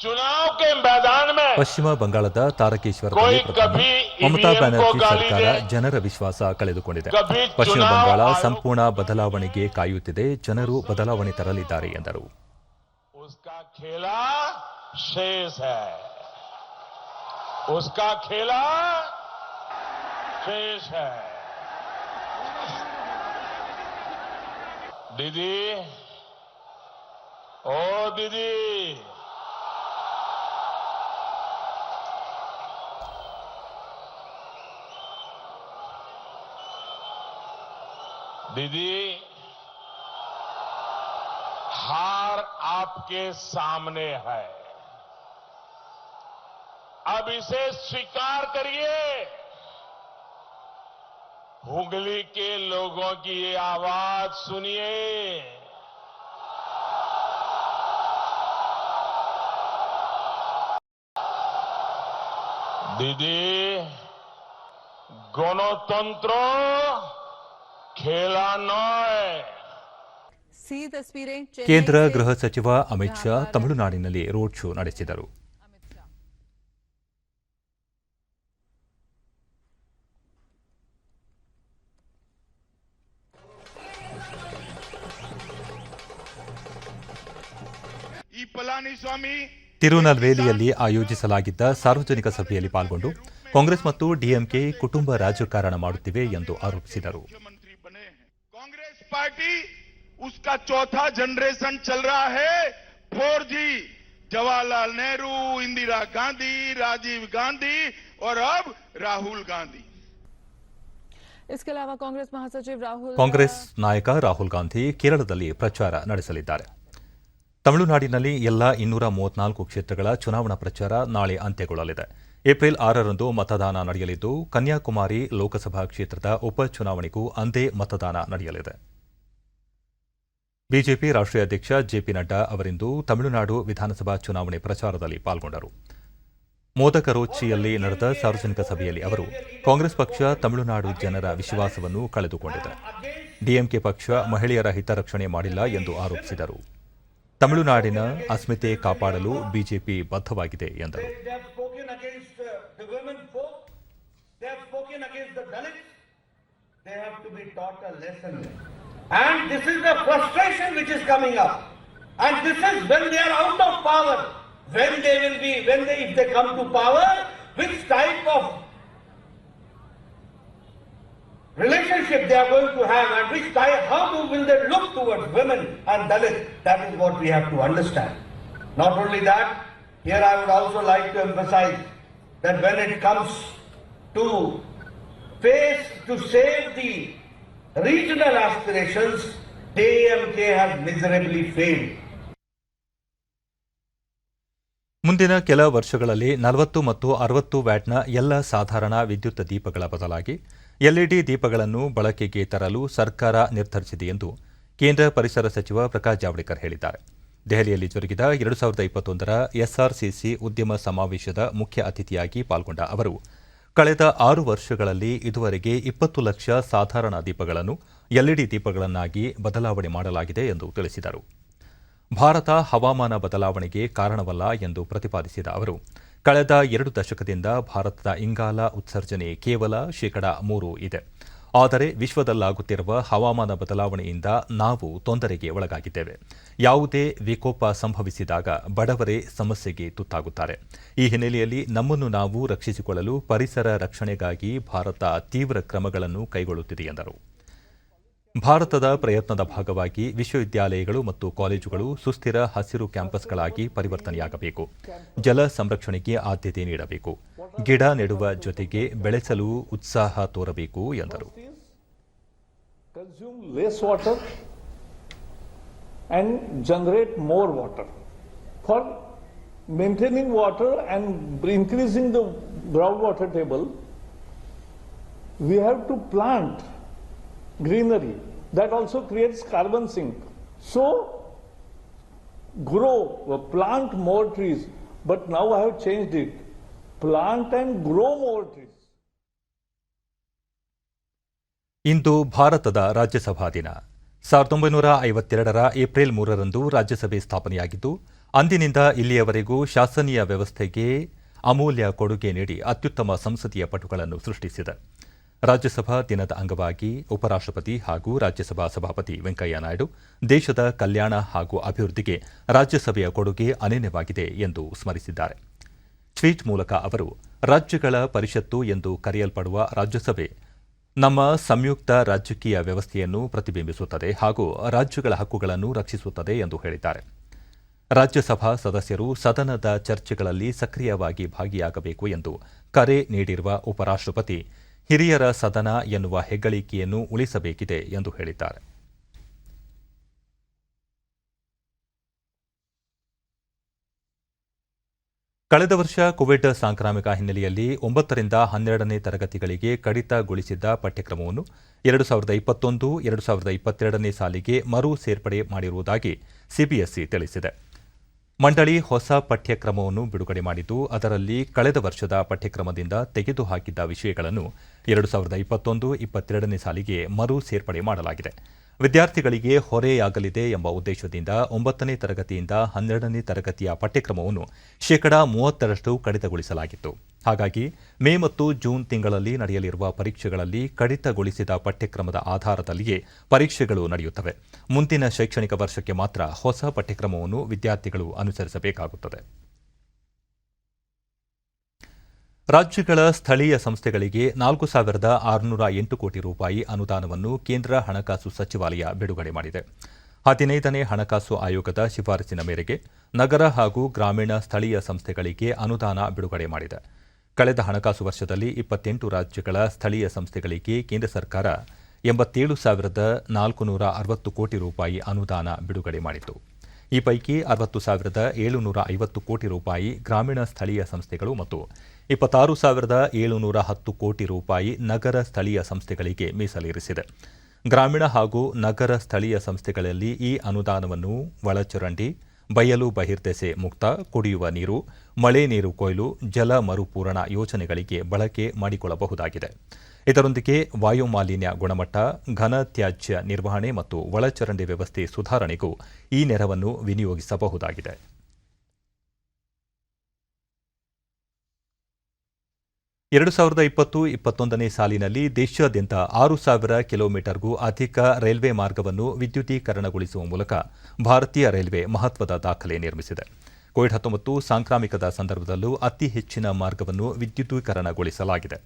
चुनाव के मैदान में ಪಶ್ಚಿಮ ಬಂಗಾಳದ ತಾರಕೇಶ್ವರದಲ್ಲಿ ಪ್ರಧಾನಿ ಮಮತಾ ಬ್ಯಾನರ್ಜಿ ಸರ್ಕಾರ ಜನರ ವಿಶ್ವಾಸ ಕಳೆದುಕೊಂಡಿದೆ. ಪಶ್ಚಿಮ ಬಂಗಾಳ ಸಂಪೂರ್ಣ ಬದಲಾವಣೆಗೆ ಕಾಯುತ್ತಿದೆ. ಜನರು ಬದಲಾವಣೆ ತರಲಿದ್ದಾರೆ ಎಂದರು. उसका खेला शेष है. उसका खेला शेष है. दीदी, ओ दीदी, दीदी, हार आपके सामने है. अब इसे स्वीकार करिए. हुगली के लोगों की ये आवाज सुनिए. दीदी गणतंत्र खेला नय सी तस्वीरें ಕೇಂದ್ರ ಗೃಹ ಸಚಿವ ಅಮಿತ್ ಶಾ ತಮಿಳುನಾಡಿನಲ್ಲಿ ರೋಡ್ ಶೋ ನಡೆಸಿದರು. ತಿರುನಲ್ವೇಲಿಯಲ್ಲಿ ಆಯೋಜಿಸಲಾಗಿದ್ದ ಸಾರ್ವಜನಿಕ ಸಭೆಯಲ್ಲಿ ಪಾಲ್ಗೊಂಡು ಕಾಂಗ್ರೆಸ್ ಮತ್ತು ಡಿಎಂಕೆ ಕುಟುಂಬ ರಾಜಕಾರಣ ಮಾಡುತ್ತಿವೆ ಎಂದು ಆರೋಪಿಸಿದರು. कांग्रेस पार्टी उसका चौथा जनरेशन चल रहा है 4G जवाहरलाल नेहरू, इंदिरा गांधी, राजीव गांधी और अब राहुल गांधी. इसके अलावा कांग्रेस महासचिव राहुल ಕಾಂಗ್ರೆಸ್ ನಾಯಕ ರಾಹುಲ್ ಗಾಂಧಿ ಕೇರಳದಲ್ಲಿ ಪ್ರಚಾರ ನಡೆಸಲಿದ್ದಾರೆ. ತಮಿಳುನಾಡಿನಲ್ಲಿ ಎಲ್ಲ 234 ಕ್ಷೇತ್ರಗಳ ಚುನಾವಣಾ ಪ್ರಚಾರ ನಾಳೆ ಅಂತ್ಯಗೊಳ್ಳಲಿದೆ. ಏಪ್ರಿಲ್ 6ರಂದು ಮತದಾನ ನಡೆಯಲಿದ್ದು, ಕನ್ಯಾಕುಮಾರಿ ಲೋಕಸಭಾ ಕ್ಷೇತ್ರದ ಉಪಚುನಾವಣೆಗೂ ಅಂದೇ ಮತದಾನ ನಡೆಯಲಿದೆ. ಬಿಜೆಪಿ ರಾಷ್ಟ್ರೀಯ ಅಧ್ಯಕ್ಷ ಜೆಪಿ ನಡ್ಡಾ ಅವರಿಂದು ತಮಿಳುನಾಡು ವಿಧಾನಸಭಾ ಚುನಾವಣೆ ಪ್ರಚಾರದಲ್ಲಿ ಪಾಲ್ಗೊಂಡರು. ಮೋದಕರೋಚಿಯಲ್ಲಿ ನಡೆದ ಸಾರ್ವಜನಿಕ ಸಭೆಯಲ್ಲಿ ಅವರು ಕಾಂಗ್ರೆಸ್ ಪಕ್ಷ ತಮಿಳುನಾಡು ಜನರ ವಿಶ್ವಾಸವನ್ನು ಕಳೆದುಕೊಂಡಿದೆ, ಡಿಎಂಕೆ ಪಕ್ಷ ಮಹಿಳೆಯರ ಹಿತರಕ್ಷಣೆ ಮಾಡಿಲ್ಲ ಎಂದು ಆರೋಪಿಸಿದರು. ತಮಿಳುನಾಡಿನ ಅಸ್ಮಿತೆ ಕಾಪಾಡಲು ಬಿಜೆಪಿ ಬದ್ಧವಾಗಿದೆ ಎಂದರು. And this is the frustration which is coming up. And this is when they are out of power. If they come to power, which type of relationship they are going to have and will they look towards women and Dalit. That is what we have to understand. Not only that, here I would also like to emphasize that when it comes to save the regional aspirations, DMK has miserably failed. ಮುಂದಿನ ಕೆಲ ವರ್ಷಗಳಲ್ಲಿ 40 ಮತ್ತು 60 ವ್ಯಾಟ್ನ ಎಲ್ಲ ಸಾಧಾರಣ ವಿದ್ಯುತ್ ದೀಪಗಳ ಬದಲಾಗಿ ಎಲ್ಇಡಿ ದೀಪಗಳನ್ನು ಬಳಕೆಗೆ ತರಲು ಸರ್ಕಾರ ನಿರ್ಧರಿಸಿದೆ ಎಂದು ಕೇಂದ್ರ ಪರಿಸರ ಸಚಿವ ಪ್ರಕಾಶ್ ಜಾವಡೇಕರ್ ಹೇಳಿದ್ದಾರೆ. ದೆಹಲಿಯಲ್ಲಿ ಜರುಗಿದ 2021ರ ಎಸ್ಆರ್ಸಿಸಿ ಉದ್ಯಮ ಸಮಾವೇಶದ ಮುಖ್ಯ ಅತಿಥಿಯಾಗಿ ಪಾಲ್ಗೊಂಡ ಅವರು, ಕಳೆದ 6 ವರ್ಷಗಳಲ್ಲಿ ಇದುವರೆಗೆ 20 ಲಕ್ಷ ಸಾಧಾರಣ ದೀಪಗಳನ್ನು ಎಲ್ಇಡಿ ದೀಪಗಳನ್ನಾಗಿ ಬದಲಾವಣೆ ಮಾಡಲಾಗಿದೆ ಎಂದು ತಿಳಿಸಿದರು. ಭಾರತ ಹವಾಮಾನ ಬದಲಾವಣೆಗೆ ಕಾರಣವಲ್ಲ ಎಂದು ಪ್ರತಿಪಾದಿಸಿದ ಅವರು, ಕಳೆದ 2 ದಶಕದಿಂದ ಭಾರತದ ಇಂಗಾಲ ಉತ್ಸರ್ಜನೆ ಕೇವಲ 3% ಇದೆ. ಆದರೆ ವಿಶ್ವದಲ್ಲಾಗುತ್ತಿರುವ ಹವಾಮಾನ ಬದಲಾವಣೆಯಿಂದ ನಾವು ತೊಂದರೆಗೆ ಒಳಗಾಗಿದ್ದೇವೆ. ಯಾವುದೇ ವಿಕೋಪ ಸಂಭವಿಸಿದಾಗ ಬಡವರೇ ಸಮಸ್ಯೆಗೆ ತುತ್ತಾಗುತ್ತಾರೆ. ಈ ಹಿನ್ನೆಲೆಯಲ್ಲಿ ನಮ್ಮನ್ನು ನಾವು ರಕ್ಷಿಸಿಕೊಳ್ಳಲು ಪರಿಸರ ರಕ್ಷಣೆಗಾಗಿ ಭಾರತ ತೀವ್ರ ಕ್ರಮಗಳನ್ನು ಕೈಗೊಳ್ಳುತ್ತಿದೆ ಎಂದರು. ಭಾರತದ ಪ್ರಯತ್ನದ ಭಾಗವಾಗಿ ವಿಶ್ವವಿದ್ಯಾಲಯಗಳು ಮತ್ತು ಕಾಲೇಜುಗಳು ಸುಸ್ಥಿರ ಹಸಿರು ಕ್ಯಾಂಪಸ್ಗಳಾಗಿ ಪರಿವರ್ತನೆಯಾಗಬೇಕು. ಜಲ ಸಂರಕ್ಷಣೆಗೆ ಆದ್ಯತೆ ನೀಡಬೇಕು. ಗಿಡ ನೆಡುವ ಜೊತೆಗೆ ಬೆಳೆಸಲು ಉತ್ಸಾಹ ತೋರಬೇಕು ಎಂದರು. Consume less water and generate more water. For maintaining water and increasing the groundwater table, we have to plant greenery. That also creates carbon sink. So, plant more trees. But now I have changed it. Plant and grow more trees. ಇಂದು ಭಾರತದ ರಾಜ್ಯಸಭಾ ದಿನ. 1952ರ ಏಪ್ರಿಲ್ 3ರಂದು ರಾಜ್ಯಸಭೆ ಸ್ಥಾಪನೆಯಾಗಿದ್ದು, ಅಂದಿನಿಂದ ಇಲ್ಲಿಯವರೆಗೂ ಶಾಸನೀಯ ವ್ಯವಸ್ಥೆಗೆ ಅಮೂಲ್ಯ ಕೊಡುಗೆ ನೀಡಿ ಅತ್ಯುತ್ತಮ ಸಂಸದೀಯ ಪಟುಗಳನ್ನು ಸೃಷ್ಟಿಸಿದೆ. ರಾಜ್ಯಸಭಾ ದಿನದ ಅಂಗವಾಗಿ ಉಪರಾಷ್ಟ್ರಪತಿ ಹಾಗೂ ರಾಜ್ಯಸಭಾ ಸಭಾಪತಿ ವೆಂಕಯ್ಯ ನಾಯ್ಡು ದೇಶದ ಕಲ್ಯಾಣ ಹಾಗೂ ಅಭಿವೃದ್ಧಿಗೆ ರಾಜ್ಯಸಭೆಯ ಕೊಡುಗೆ ಅನನ್ಯವಾಗಿದೆ ಎಂದು ಸ್ಮರಿಸಿದ್ದಾರೆ. ಟ್ವೀಟ್ ಮೂಲಕ ಅವರು, ರಾಜ್ಯಗಳ ಪರಿಷತ್ತು ಎಂದು ಕರೆಯಲ್ಪಡುವ ರಾಜ್ಯಸಭೆ ನಮ್ಮ ಸಂಯುಕ್ತ ರಾಜಕೀಯ ವ್ಯವಸ್ಥೆಯನ್ನು ಪ್ರತಿಬಿಂಬಿಸುತ್ತದೆ ಹಾಗೂ ರಾಜ್ಯಗಳ ಹಕ್ಕುಗಳನ್ನು ರಕ್ಷಿಸುತ್ತದೆ ಎಂದು ಹೇಳಿದ್ದಾರೆ. ರಾಜ್ಯಸಭಾ ಸದಸ್ಯರು ಸದನದ ಚರ್ಚೆಗಳಲ್ಲಿ ಸಕ್ರಿಯವಾಗಿ ಭಾಗಿಯಾಗಬೇಕು ಎಂದು ಕರೆ ನೀಡಿರುವ ಉಪರಾಷ್ಟ್ರಪತಿ, ಹಿರಿಯರ ಸದನ ಎನ್ನುವ ಹೆಗ್ಗಳಿಕೆಯನ್ನು ಉಳಿಸಬೇಕಿದೆ ಎಂದು ಹೇಳಿದ್ದಾರೆ. ಕಳೆದ ವರ್ಷ ಕೋವಿಡ್ ಸಾಂಕ್ರಾಮಿಕ ಹಿನ್ನೆಲೆಯಲ್ಲಿ 9ರಿಂದ 12ನೇ ತರಗತಿಗಳಿಗೆ ಕಡಿತಗೊಳಿಸಿದ್ದ ಪಠ್ಯಕ್ರಮವನ್ನು 2021-2022ನೇ ಸಾಲಿಗೆ ಮರು ಸೇರ್ಪಡೆ ಮಾಡಿರುವುದಾಗಿ ಸಿಬಿಎಸ್ಇ ತಿಳಿಸಿದೆ. ಮಂಡಳಿ ಹೊಸ ಪಠ್ಯಕ್ರಮವನ್ನು ಬಿಡುಗಡೆ ಮಾಡಿದ್ದು ಅದರಲ್ಲಿ ಕಳೆದ ವರ್ಷದ ಪಠ್ಯಕ್ರಮದಿಂದ ತೆಗೆದುಹಾಕಿದ್ದ ವಿಷಯಗಳನ್ನು 2021-22ನೇ ಸಾಲಿಗೆ ಮರು ಸೇರ್ಪಡೆ ಮಾಡಲಾಗಿದೆ. ವಿದ್ಯಾರ್ಥಿಗಳಿಗೆ ಹೊರೆಯಾಗಲಿದೆ ಎಂಬ ಉದ್ದೇಶದಿಂದ 9ನೇ ತರಗತಿಯಿಂದ 12ನೇ ತರಗತಿಯ ಪಠ್ಯಕ್ರಮವನ್ನು 30% ಕಡಿತಗೊಳಿಸಲಾಗಿತ್ತು. ಹಾಗಾಗಿ ಮೇ ಮತ್ತು ಜೂನ್ ತಿಂಗಳಲ್ಲಿ ನಡೆಯಲಿರುವ ಪರೀಕ್ಷೆಗಳಲ್ಲಿ ಕಡಿತಗೊಳಿಸಿದ ಪಠ್ಯಕ್ರಮದ ಆಧಾರದಲ್ಲಿಯೇ ಪರೀಕ್ಷೆಗಳು ನಡೆಯುತ್ತವೆ. ಮುಂದಿನ ಶೈಕ್ಷಣಿಕ ವರ್ಷಕ್ಕೆ ಮಾತ್ರ ಹೊಸ ಪಠ್ಯಕ್ರಮವನ್ನು ವಿದ್ಯಾರ್ಥಿಗಳು ಅನುಸರಿಸಬೇಕಾಗುತ್ತದೆ. ರಾಜ್ಯಗಳ ಸ್ಥಳೀಯ ಸಂಸ್ಥೆಗಳಿಗೆ 4,608 ಕೋಟಿ ರೂಪಾಯಿ ಅನುದಾನವನ್ನು ಕೇಂದ್ರ ಹಣಕಾಸು ಸಚಿವಾಲಯ ಬಿಡುಗಡೆ ಮಾಡಿದೆ. 15ನೇ ಹಣಕಾಸು ಆಯೋಗದ ಶಿಫಾರಸಿನ ಮೇರೆಗೆ ನಗರ ಹಾಗೂ ಗ್ರಾಮೀಣ ಸ್ಥಳೀಯ ಸಂಸ್ಥೆಗಳಿಗೆ ಅನುದಾನ ಬಿಡುಗಡೆ ಮಾಡಿದೆ. ಕಳೆದ ಹಣಕಾಸು ವರ್ಷದಲ್ಲಿ 28 ರಾಜ್ಯಗಳ ಸ್ಥಳೀಯ ಸಂಸ್ಥೆಗಳಿಗೆ ಕೇಂದ್ರ ಸರ್ಕಾರ 87,460 ಕೋಟಿ ರೂಪಾಯಿ ಅನುದಾನ ಬಿಡುಗಡೆ ಮಾಡಿತು. ಈ ಪೈಕಿ 60,750 ಕೋಟಿ ರೂಪಾಯಿ ಗ್ರಾಮೀಣ ಸ್ಥಳೀಯ ಸಂಸ್ಥೆಗಳು ಮತ್ತು 26,710 ಕೋಟಿ ರೂಪಾಯಿ ನಗರ ಸ್ಥಳೀಯ ಸಂಸ್ಥೆಗಳಿಗೆ ಮೀಸಲಿರಿಸಿದೆ. ಗ್ರಾಮೀಣ ಹಾಗೂ ನಗರ ಸ್ಥಳೀಯ ಸಂಸ್ಥೆಗಳಲ್ಲಿ ಈ ಅನುದಾನವನ್ನು ಒಳಚರಂಡಿ, ಬಯಲು ಬಹಿರ್ದೆಸೆ ಮುಕ್ತ, ಕುಡಿಯುವ ನೀರು, ಮಳೆ ನೀರು ಕೊಯ್ಲು, ಜಲ ಮರುಪೂರಣ ಯೋಜನೆಗಳಿಗೆ ಬಳಕೆ ಮಾಡಿಕೊಳ್ಳಬಹುದಾಗಿದೆ. ಇದರೊಂದಿಗೆ ವಾಯುಮಾಲಿನ್ಯ ಗುಣಮಟ್ಟ, ಘನ ತ್ಯಾಜ್ಯ ನಿರ್ವಹಣೆ ಮತ್ತು ಒಳಚರಂಡಿ ವ್ಯವಸ್ಥೆ ಸುಧಾರಣೆಗೂ ಈ ನೆರವನ್ನು ವಿನಿಯೋಗಿಸಬಹುದಾಗಿದೆ. ಎರಡು 2020-21ನೇ ಸಾಲಿನಲ್ಲಿ ದೇಶಾದ್ಯಂತ 6,000 ಕಿಲೋಮೀಟರ್ಗೂ ಅಧಿಕ ರೈಲ್ವೆ ಮಾರ್ಗವನ್ನು ವಿದ್ಯುದೀಕರಣಗೊಳಿಸುವ ಮೂಲಕ ಭಾರತೀಯ ರೈಲ್ವೆ ಮಹತ್ವದ ದಾಖಲೆ ನಿರ್ಮಿಸಿದೆ. ಕೋವಿಡ್-19 ಸಾಂಕ್ರಾಮಿಕದ ಸಂದರ್ಭದಲ್ಲೂ ಅತಿ ಹೆಚ್ಚಿನ ಮಾರ್ಗವನ್ನು ವಿದ್ಯುದೀಕರಣಗೊಳಿಸಲಾಗಿದೆ.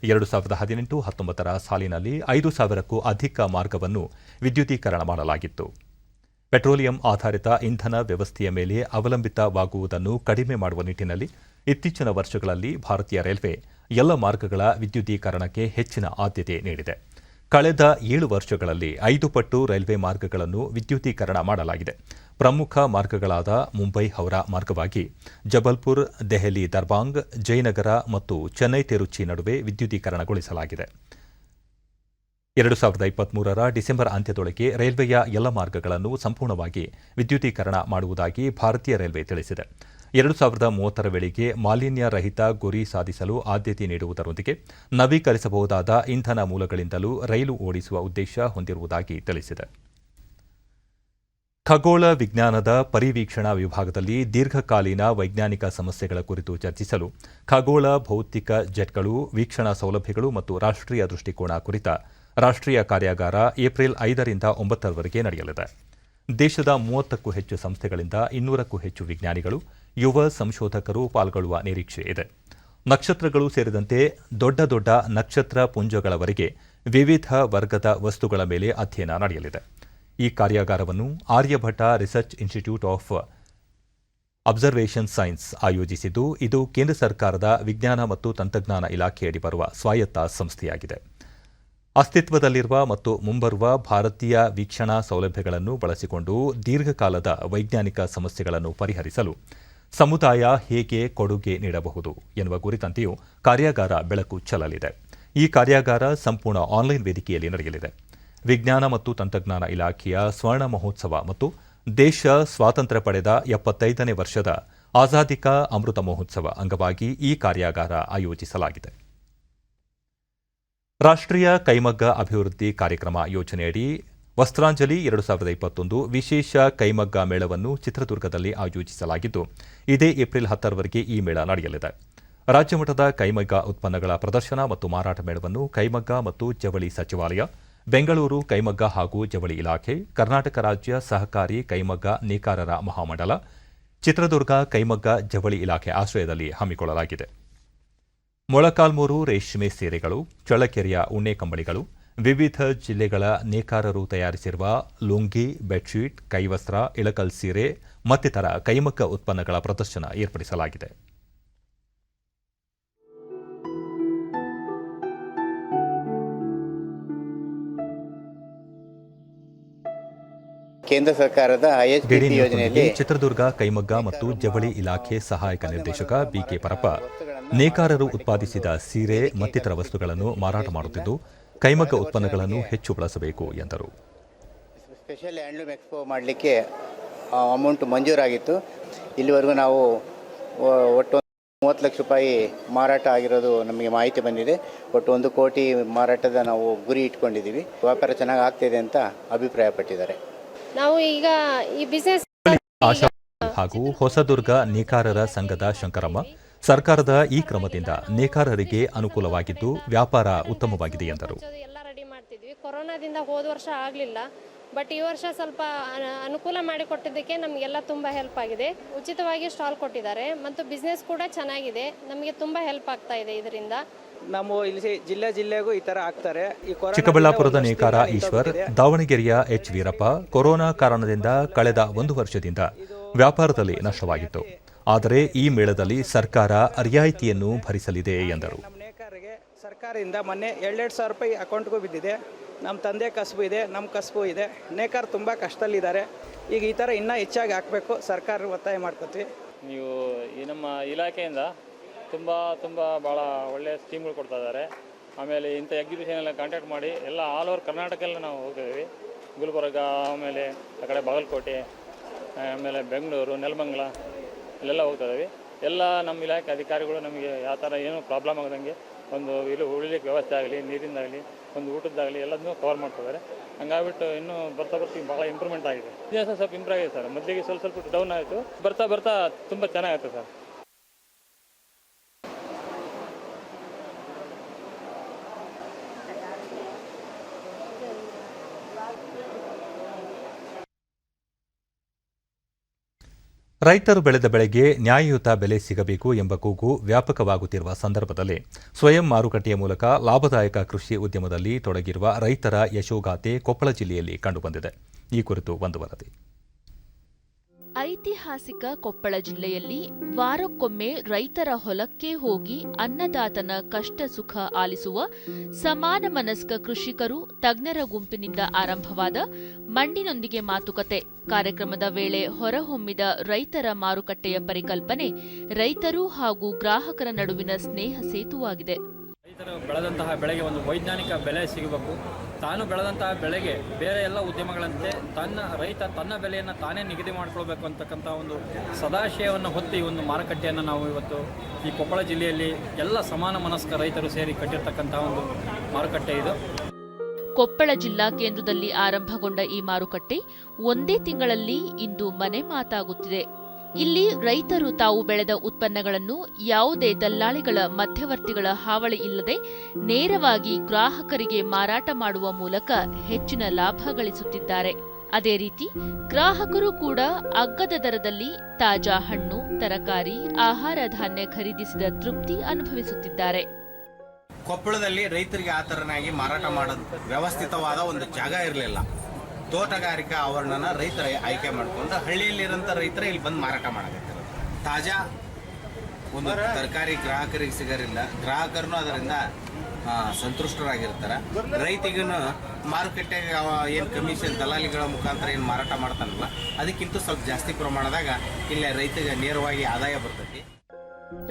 2018-19ರ ಸಾಲಿನಲ್ಲಿ 5,000ಕ್ಕೂ ಅಧಿಕ ಮಾರ್ಗವನ್ನು ವಿದ್ಯುದೀಕರಣ ಮಾಡಲಾಗಿತ್ತು. ಪೆಟ್ರೋಲಿಯಂ ಆಧಾರಿತ ಇಂಧನ ವ್ಯವಸ್ಥೆಯ ಮೇಲೆ ಅವಲಂಬಿತವಾಗುವುದನ್ನು ಕಡಿಮೆ ಮಾಡುವ ನಿಟ್ಟಿನಲ್ಲಿ ಇತ್ತೀಚಿನ ವರ್ಷಗಳಲ್ಲಿ ಭಾರತೀಯ ರೈಲ್ವೆ ಎಲ್ಲ ಮಾರ್ಗಗಳ ವಿದ್ಯುದೀಕರಣಕ್ಕೆ ಹೆಚ್ಚಿನ ಆದ್ಯತೆ ನೀಡಿದೆ. ಕಳೆದ 7 ವರ್ಷಗಳಲ್ಲಿ 5 ಪಟ್ಟು ರೈಲ್ವೆ ಮಾರ್ಗಗಳನ್ನು ವಿದ್ಯುದೀಕರಣ ಮಾಡಲಾಗಿದೆ. ಪ್ರಮುಖ ಮಾರ್ಗಗಳಾದ ಮುಂಬೈ ಹೌರಾ ಮಾರ್ಗವಾಗಿ ಜಬಲ್ಪುರ್, ದೆಹಲಿ ದರ್ಬಾಂಗ್, ಜಯನಗರ ಮತ್ತು ಚೆನ್ನೈ ತಿರುಚಿ ನಡುವೆ ವಿದ್ಯುದೀಕರಣಗೊಳಿಸಲಾಗಿದೆ. 2023ರ ಡಿಸೆಂಬರ್ ಅಂತ್ಯದೊಳಗೆ ರೈಲ್ವೆಯ ಎಲ್ಲ ಮಾರ್ಗಗಳನ್ನು ಸಂಪೂರ್ಣವಾಗಿ ವಿದ್ಯುದೀಕರಣ ಮಾಡುವುದಾಗಿ ಭಾರತೀಯ ರೈಲ್ವೆ ತಿಳಿಸಿದೆ. 2030ರ ವೇಳೆಗೆ ಮಾಲಿನ್ಯ ರಹಿತ ಗುರಿ ಸಾಧಿಸಲು ಆದ್ಯತೆ ನೀಡುವುದರೊಂದಿಗೆ ನವೀಕರಿಸಬಹುದಾದ ಇಂಧನ ಮೂಲಗಳಿಂದಲೂ ರೈಲು ಓಡಿಸುವ ಉದ್ದೇಶ ಹೊಂದಿರುವುದಾಗಿ ತಿಳಿಸಿದೆ. ಖಗೋಳ ವಿಜ್ಞಾನದ ಪರಿವೀಕ್ಷಣಾ ವಿಭಾಗದಲ್ಲಿ ದೀರ್ಘಕಾಲೀನ ವೈಜ್ಞಾನಿಕ ಸಮಸ್ಯೆಗಳ ಕುರಿತು ಚರ್ಚಿಸಲು ಖಗೋಳ ಭೌತಿಕ ಜೆಟ್ಗಳು, ವೀಕ್ಷಣಾ ಸೌಲಭ್ಯಗಳು ಮತ್ತು ರಾಷ್ಟ್ರೀಯ ದೃಷ್ಟಿಕೋನ ಕುರಿತ ರಾಷ್ಟ್ರೀಯ ಕಾರ್ಯಾಗಾರ ಏಪ್ರಿಲ್ 5ರಿಂದ 9ರವರೆಗೆ ನಡೆಯಲಿದೆ. ದೇಶದ 30ಕ್ಕೂ ಹೆಚ್ಚು ಸಂಸ್ಥೆಗಳಿಂದ 200ಕ್ಕೂ ಹೆಚ್ಚು ವಿಜ್ಞಾನಿಗಳು, ಯುವ ಸಂಶೋಧಕರು ಪಾಲ್ಗೊಳ್ಳುವ ನಿರೀಕ್ಷೆ ಇದೆ. ನಕ್ಷತ್ರಗಳು ಸೇರಿದಂತೆ ದೊಡ್ಡ ದೊಡ್ಡ ನಕ್ಷತ್ರ ಪುಂಜಗಳವರೆಗೆ ವಿವಿಧ ವರ್ಗದ ವಸ್ತುಗಳ ಮೇಲೆ ಅಧ್ಯಯನ ನಡೆಯಲಿದೆ. ಈ ಕಾರ್ಯಾಗಾರವನ್ನು Aryabhata research institute of observation science ಆಯೋಜಿಸಿದ್ದು, ಇದು ಕೇಂದ್ರ ಸರ್ಕಾರದ ವಿಜ್ಞಾನ ಮತ್ತು ತಂತ್ರಜ್ಞಾನ ಇಲಾಖೆಯಡಿ ಬರುವ ಸ್ವಾಯತ್ತ ಸಂಸ್ಥೆಯಾಗಿದೆ. ಅಸ್ತಿತ್ವದಲ್ಲಿರುವ ಮತ್ತು ಮುಂಬರುವ ಭಾರತೀಯ ವೀಕ್ಷಣಾ ಸೌಲಭ್ಯಗಳನ್ನು ಬಳಸಿಕೊಂಡು ದೀರ್ಘಕಾಲದ ವೈಜ್ಞಾನಿಕ ಸಮಸ್ಯೆಗಳನ್ನು ಪರಿಹರಿಸಲು ಸಮುದಾಯ ಹೇಗೆ ಕೊಡುಗೆ ನೀಡಬಹುದು ಎನ್ನುವ ಕುರಿತಂತೆಯೂ ಕಾರ್ಯಾಗಾರ ಬೆಳಕು ಚೆಲ್ಲಲಿದೆ. ಈ ಕಾರ್ಯಾಗಾರ ಸಂಪೂರ್ಣ ಆನ್ಲೈನ್ ವೇದಿಕೆಯಲ್ಲಿ ನಡೆಯಲಿದೆ. ವಿಜ್ಞಾನ ಮತ್ತು ತಂತ್ರಜ್ಞಾನ ಇಲಾಖೆಯ ಸ್ವರ್ಣ ಮಹೋತ್ಸವ ಮತ್ತು ದೇಶ ಸ್ವಾತಂತ್ರ್ಯ ಪಡೆದ 75ನೇ ವರ್ಷದ ಆಜಾದಿ ಕಾ ಅಮೃತ ಮಹೋತ್ಸವ ಅಂಗವಾಗಿ ಈ ಕಾರ್ಯಾಗಾರ ಆಯೋಜಿಸಲಾಗಿದೆ. ರಾಷ್ಟ್ರೀಯ ಕೈಮಗ್ಗ ಅಭಿವೃದ್ಧಿ ಕಾರ್ಯಕ್ರಮ ಯೋಜನೆಯಡಿ ವಸ್ತ್ರಾಂಜಲಿ 2021 ವಿಶೇಷ ಕೈಮಗ್ಗ ಮೇಳವನ್ನು ಚಿತ್ರದುರ್ಗದಲ್ಲಿ ಆಯೋಜಿಸಲಾಗಿದ್ದು, ಇದೇ ಏಪ್ರಿಲ್ 10ರವರೆಗೆ ಈ ಮೇಳ ನಡೆಯಲಿದೆ. ರಾಜ್ಯಮಟ್ಟದ ಕೈಮಗ್ಗ ಉತ್ಪನ್ನಗಳ ಪ್ರದರ್ಶನ ಮತ್ತು ಮಾರಾಟ ಮೇಳವನ್ನು ಕೈಮಗ್ಗ ಮತ್ತು ಜವಳಿ ಸಚಿವಾಲಯ, ಬೆಂಗಳೂರು ಕೈಮಗ್ಗ ಹಾಗೂ ಜವಳಿ ಇಲಾಖೆ, ಕರ್ನಾಟಕ ರಾಜ್ಯ ಸಹಕಾರಿ ಕೈಮಗ್ಗ ನೇಕಾರರ ಮಹಾಮಂಡಲ, ಚಿತ್ರದುರ್ಗ ಕೈಮಗ್ಗ ಜವಳಿ ಇಲಾಖೆ ಆಶ್ರಯದಲ್ಲಿ ಹಮ್ಮಿಕೊಳ್ಳಲಾಗಿದೆ. ಮೊಳಕಾಲ್ಮೂರು ರೇಷ್ಮೆ ಸೀರೆಗಳು, ಚಳ್ಳಕೆರೆಯ ಉಣ್ಣೆ ಕಂಬಳಿಗಳು, ವಿವಿಧ ಜಿಲ್ಲೆಗಳ ನೇಕಾರರು ತಯಾರಿಸಿರುವ ಲುಂಗಿ, ಬೆಡ್ಶೀಟ್, ಕೈವಸ್ತ್ರ, ಇಳಕಲ್ ಸೀರೆ ಮತ್ತಿತರ ಕೈಮಗ್ಗ ಉತ್ಪನ್ನಗಳ ಪ್ರದರ್ಶನ ಏರ್ಪಡಿಸಲಾಗಿದೆ. ಕೇಂದ್ರ ಸರ್ಕಾರದ ಐಎಚ್ಬಿಟಿ ಯೋಜನೆಯಲ್ಲಿ ಚಿತ್ರದುರ್ಗ ಕೈಮಗ್ಗ ಮತ್ತು ಜವಳಿ ಇಲಾಖೆ ಸಹಾಯಕ ನಿರ್ದೇಶಕ ಬಿಕೆ ಪರಪ್ಪ ನೇಕಾರರು ಉತ್ಪಾದಿಸಿದ ಸೀರೆ ಮತ್ತಿತರ ವಸ್ತುಗಳನ್ನು ಮಾರಾಟ ಮಾಡುತ್ತಿದ್ದು, ಕೈಮಗ್ಗ ಉತ್ಪನ್ನಗಳನ್ನು ಹೆಚ್ಚು ಬಳಸಬೇಕು ಎಂದರು. ಸ್ಪೆಷಲ್ ಹ್ಯಾಂಡ್ಲೂಮ್ ಎಕ್ಸ್ಪೋ ಮಾಡಲಿಕ್ಕೆ ಅಮೌಂಟ್ ಮಂಜೂರಾಗಿತ್ತು. ಇಲ್ಲಿವರೆಗೂ ನಾವು ಒಟ್ಟು 30 ಲಕ್ಷ ರೂಪಾಯಿ ಮಾರಾಟ ಆಗಿರೋದು ನಮಗೆ ಮಾಹಿತಿ ಬಂದಿದೆ. ಒಟ್ಟು 1 ಕೋಟಿ ಮಾರಾಟದ ನಾವು ಗುರಿ ಇಟ್ಕೊಂಡಿದ್ದೀವಿ. ವ್ಯಾಪಾರ ಚೆನ್ನಾಗಿ ಆಗ್ತಿದೆ ಅಂತ ಅಭಿಪ್ರಾಯಪಟ್ಟಿದ್ದಾರೆ. ನಾವು ಈಗ ಈ ಬಿಸ್ನೆಸ್ ಆಶಾ ಹಾಗೂ ಹೊಸದುರ್ಗ ನೇಕಾರರ ಸಂಘದ ಶಂಕರಮ್ಮ ಸರ್ಕಾರದ ಈ ಕ್ರಮದಿಂದ ನೇಕಾರರಿಗೆ ಅನುಕೂಲವಾಗಿದ್ದು ವ್ಯಾಪಾರ ಉತ್ತಮವಾಗಿದೆ ಎಂದರು. ಎಲ್ಲ ರೆಡಿ ಮಾಡ್ತಿದ್ವಿ. ಕೊರೋನಾದಿಂದ ಹೋದ ವರ್ಷ ಆಗಲಿಲ್ಲ, ಬಟ್ ಈ ವರ್ಷ ಸ್ವಲ್ಪ ಅನುಕೂಲ ಮಾಡಿಕೊಟ್ಟಿದ್ದಕ್ಕೆ ನಮಗೆಲ್ಲ ತುಂಬ ಹೆಲ್ಪ್ ಆಗಿದೆ. ಉಚಿತವಾಗಿ ಸ್ಟಾಲ್ ಕೊಟ್ಟಿದ್ದಾರೆ ಮತ್ತು ಬಿಸ್ನೆಸ್ ಕೂಡ ಚೆನ್ನಾಗಿದೆ. ನಮಗೆ ತುಂಬ ಹೆಲ್ಪ್ ಆಗ್ತಾ ಇದೆ ಇದರಿಂದ. ನಮ್ಮ ಇಲ್ಲಿ ಜಿಲ್ಲೆಗೂ ಈ ತರ ಆಗ್ತಾರೆ. ಚಿಕ್ಕಬಳ್ಳಾಪುರದ ನೇಕಾರ ಈಶ್ವರ್, ದಾವಣಗೆರೆಯ ಎಚ್ ವೀರಪ್ಪ ಕೊರೋನಾ ಕಾರಣದಿಂದ ಕಳೆದ 1 ವರ್ಷದಿಂದ ವ್ಯಾಪಾರದಲ್ಲಿ ನಷ್ಟವಾಗಿತ್ತು. ಆದರೆ ಈ ಮೇಳದಲ್ಲಿ ಸರ್ಕಾರ ರಿಯಾಯಿತಿಯನ್ನು ಭರಿಸಲಿದೆ ಎಂದರು. ನಮ್ಮ ನೇಕಾರರಿಗೆ ಸರ್ಕಾರದಿಂದ ಮೊನ್ನೆ 2,000 ರೂಪಾಯಿ ಅಕೌಂಟ್ಗೂ ಬಿದ್ದಿದೆ. ನಮ್ಮ ತಂದೆ ಕಸಬು ಇದೆ, ನಮ್ಮ ಕಸಬು ಇದೆ. ನೇಕಾರ ತುಂಬ ಕಷ್ಟದಲ್ಲಿದ್ದಾರೆ. ಈಗ ಈ ಥರ ಇನ್ನೂ ಹೆಚ್ಚಾಗಿ ಹಾಕಬೇಕು, ಸರ್ಕಾರ ಒತ್ತಾಯ ಮಾಡ್ಕೊತೀವಿ. ನೀವು ಈ ನಮ್ಮ ಇಲಾಖೆಯಿಂದ ತುಂಬ ಭಾಳ ಒಳ್ಳೆಯ ಸ್ಕೀಮ್ಗಳು ಕೊಡ್ತಾ ಇದ್ದಾರೆ. ಆಮೇಲೆ ಇಂಥ ಎಕ್ಸಿಬಿಷನ್ ಎಲ್ಲ ಕಾಂಟ್ಯಾಕ್ಟ್ ಮಾಡಿ ಎಲ್ಲ ಆಲ್ ಓವರ್ ಕರ್ನಾಟಕ ಎಲ್ಲ ನಾವು ಹೋಗ್ತಿದ್ದೀವಿ. ಗುಲ್ಬರ್ಗ, ಆಮೇಲೆ ಆ ಕಡೆ ಬಾಗಲಕೋಟೆ, ಆಮೇಲೆ ಬೆಂಗಳೂರು, ನೆಲಮಂಗಲ ಇಲ್ಲೆಲ್ಲ ಹೋಗ್ತಾ ಇದ್ದೀವಿ. ಎಲ್ಲ ನಮ್ಮ ಇಲಾಖೆ ಅಧಿಕಾರಿಗಳು ನಮಗೆ ಯಾವ ಥರ ಏನೂ ಪ್ರಾಬ್ಲಮ್ ಆಗದಂಗೆ ಒಂದು ಉಳಿಲಿಕ್ಕೆ ವ್ಯವಸ್ಥೆ ಆಗಲಿ, ನೀರಿಂದಾಗಲಿ, ಒಂದು ಊಟದ್ದಾಗಲಿ ಎಲ್ಲದನ್ನೂ ಕವರ್ ಮಾಡ್ತಿದ್ದಾರೆ. ಹಂಗಾಗ್ಬಿಟ್ಟು ಇನ್ನೂ ಬರ್ತಾ ಭಾಳ ಇಂಪ್ರೂವ್ಮೆಂಟ್ ಆಗಿದೆ. ಬಿಸ್ನೆಸ್ ಸ್ವಲ್ಪ ಇಂಪ್ರೂವ್ ಆಗಿದೆ ಸರ್. ಮೊದಲಿಗೆ ಸ್ವಲ್ಪ ಡೌನ್ ಆಯಿತು, ಬರ್ತಾ ತುಂಬ ಚೆನ್ನಾಗಿತ್ತು ಸರ್. ರೈತರು ಬೆಳೆದ ಬೆಳೆಗೆ ನ್ಯಾಯಯುತ ಬೆಲೆ ಸಿಗಬೇಕು ಎಂಬ ಕೂಗು ವ್ಯಾಪಕವಾಗುತ್ತಿರುವ ಸಂದರ್ಭದಲ್ಲಿ ಸ್ವಯಂ ಮಾರುಕಟ್ಟೆಯ ಮೂಲಕ ಲಾಭದಾಯಕ ಕೃಷಿ ಉದ್ಯಮದಲ್ಲಿ ತೊಡಗಿರುವ ರೈತರ ಯಶೋಗಾಥೆ ಕೊಪ್ಪಳ ಜಿಲ್ಲೆಯಲ್ಲಿ ಕಂಡುಬಂದಿದೆ. ಈ ಕುರಿತು ಒಂದು ವರದಿ. ಐತಿಹಾಸಿಕ ಕೊಪ್ಪಳ ಜಿಲ್ಲೆಯಲ್ಲಿ ವಾರಕ್ಕೊಮ್ಮೆ ರೈತರ ಹೊಲಕ್ಕೆ ಹೋಗಿ ಅನ್ನದಾತನ ಕಷ್ಟ ಸುಖ ಆಲಿಸುವ ಸಮಾನ ಮನಸ್ಕ ಕೃಷಿಕರು ತಜ್ಞರ ಗುಂಪಿನಿಂದ ಆರಂಭವಾದ ಮಣ್ಣಿನೊಂದಿಗೆ ಮಾತುಕತೆ ಕಾರ್ಯಕ್ರಮದ ವೇಳೆ ಹೊರಹೊಮ್ಮಿದ ರೈತರ ಮಾರುಕಟ್ಟೆಯ ಪರಿಕಲ್ಪನೆ ರೈತರು ಹಾಗೂ ಗ್ರಾಹಕರ ನಡುವಿನ ಸ್ನೇಹ ಸೇತುವಾಗಿದೆ. ರೈತರು ಬೆಳೆದಂತಹ ಬೆಳೆಗೆ ಒಂದು ವೈಜ್ಞಾನಿಕ ಬೆಲೆ ಸಿಗಬೇಕು. ತಾನು ಬೆಳೆದಂತಹ ಬೆಳೆಗೆ ಬೇರೆ ಎಲ್ಲ ಉದ್ಯಮಗಳಂತೆ ರೈತ ತನ್ನ ಬೆಲೆಯನ್ನು ತಾನೇ ನಿಗದಿ ಮಾಡಿಕೊಳ್ಬೇಕು ಅಂತಕ್ಕಂಥ ಒಂದು ಸದಾಶಯವನ್ನು ಹೊತ್ತು ಈ ಒಂದು ಮಾರುಕಟ್ಟೆಯನ್ನು ನಾವು ಇವತ್ತು ಈ ಕೊಪ್ಪಳ ಜಿಲ್ಲೆಯಲ್ಲಿ ಎಲ್ಲ ಸಮಾನ ಮನಸ್ಕ ರೈತರು ಸೇರಿ ಕಟ್ಟಿರ್ತಕ್ಕಂಥ ಒಂದು ಮಾರುಕಟ್ಟೆ ಇದು. ಕೊಪ್ಪಳ ಜಿಲ್ಲಾ ಕೇಂದ್ರದಲ್ಲಿ ಆರಂಭಗೊಂಡ ಈ ಮಾರುಕಟ್ಟೆ ಒಂದೇ ತಿಂಗಳಲ್ಲಿ ಇಂದು ಮನೆ ಮಾತಾಗುತ್ತಿದೆ. ಇಲ್ಲಿ ರೈತರು ತಾವು ಬೆಳೆದ ಉತ್ಪನ್ನಗಳನ್ನು ಯಾವುದೇ ದಲ್ಲಾಳಿಗಳ ಮಧ್ಯವರ್ತಿಗಳ ಹಾವಳಿ ಇಲ್ಲದೆ ನೇರವಾಗಿ ಗ್ರಾಹಕರಿಗೆ ಮಾರಾಟ ಮಾಡುವ ಮೂಲಕ ಹೆಚ್ಚಿನ ಲಾಭ ಗಳಿಸುತ್ತಿದ್ದಾರೆ. ಅದೇ ರೀತಿ ಗ್ರಾಹಕರು ಕೂಡ ಅಗ್ಗದ ದರದಲ್ಲಿ ತಾಜಾ ಹಣ್ಣು, ತರಕಾರಿ, ಆಹಾರ ಧಾನ್ಯ ಖರೀದಿಸಿದ ತೃಪ್ತಿ ಅನುಭವಿಸುತ್ತಿದ್ದಾರೆ. ಕೊಪ್ಪಳದಲ್ಲಿ ರೈತರಿಗೆ ಆ ತರನಾಗಿ ಮಾರಾಟ ಮಾಡೋದು ವ್ಯವಸ್ಥಿತವಾದ ಒಂದು ಜಾಗ ಇರಲಿಲ್ಲ. ತೋಟಗಾರಿಕಾ ಆವರಣನ ರೈತರ ಆಯ್ಕೆ ಮಾಡಿಕೊಂಡು ಹಳ್ಳಿಯಲ್ಲಿರೋಂಥ ರೈತರ ಇಲ್ಲಿ ಬಂದು ಮಾರಾಟ ಮಾಡಬೇಕು. ತಾಜಾ ಒಂದು ತರಕಾರಿ ಗ್ರಾಹಕರಿಗೆ ಸಿಗರಿಲ್ಲ, ಗ್ರಾಹಕರನ್ನು ಅದರಿಂದ ಸಂತುಷ್ಟರಾಗಿರ್ತಾರೆ. ರೈತಿಗೂ ಮಾರುಕಟ್ಟೆಗೆ ಏನು ಕಮಿಷನ್ ದಲಾಲಿಗಳ ಮುಖಾಂತರ ಏನು ಮಾರಾಟ ಮಾಡ್ತಾನಲ್ಲ ಅದಕ್ಕಿಂತ ಸ್ವಲ್ಪ ಜಾಸ್ತಿ ಪ್ರಮಾಣದಾಗ ಇಲ್ಲಿ ರೈತರಿಗೆ ನೇರವಾಗಿ ಆದಾಯ ಬರ್ತೈತಿ.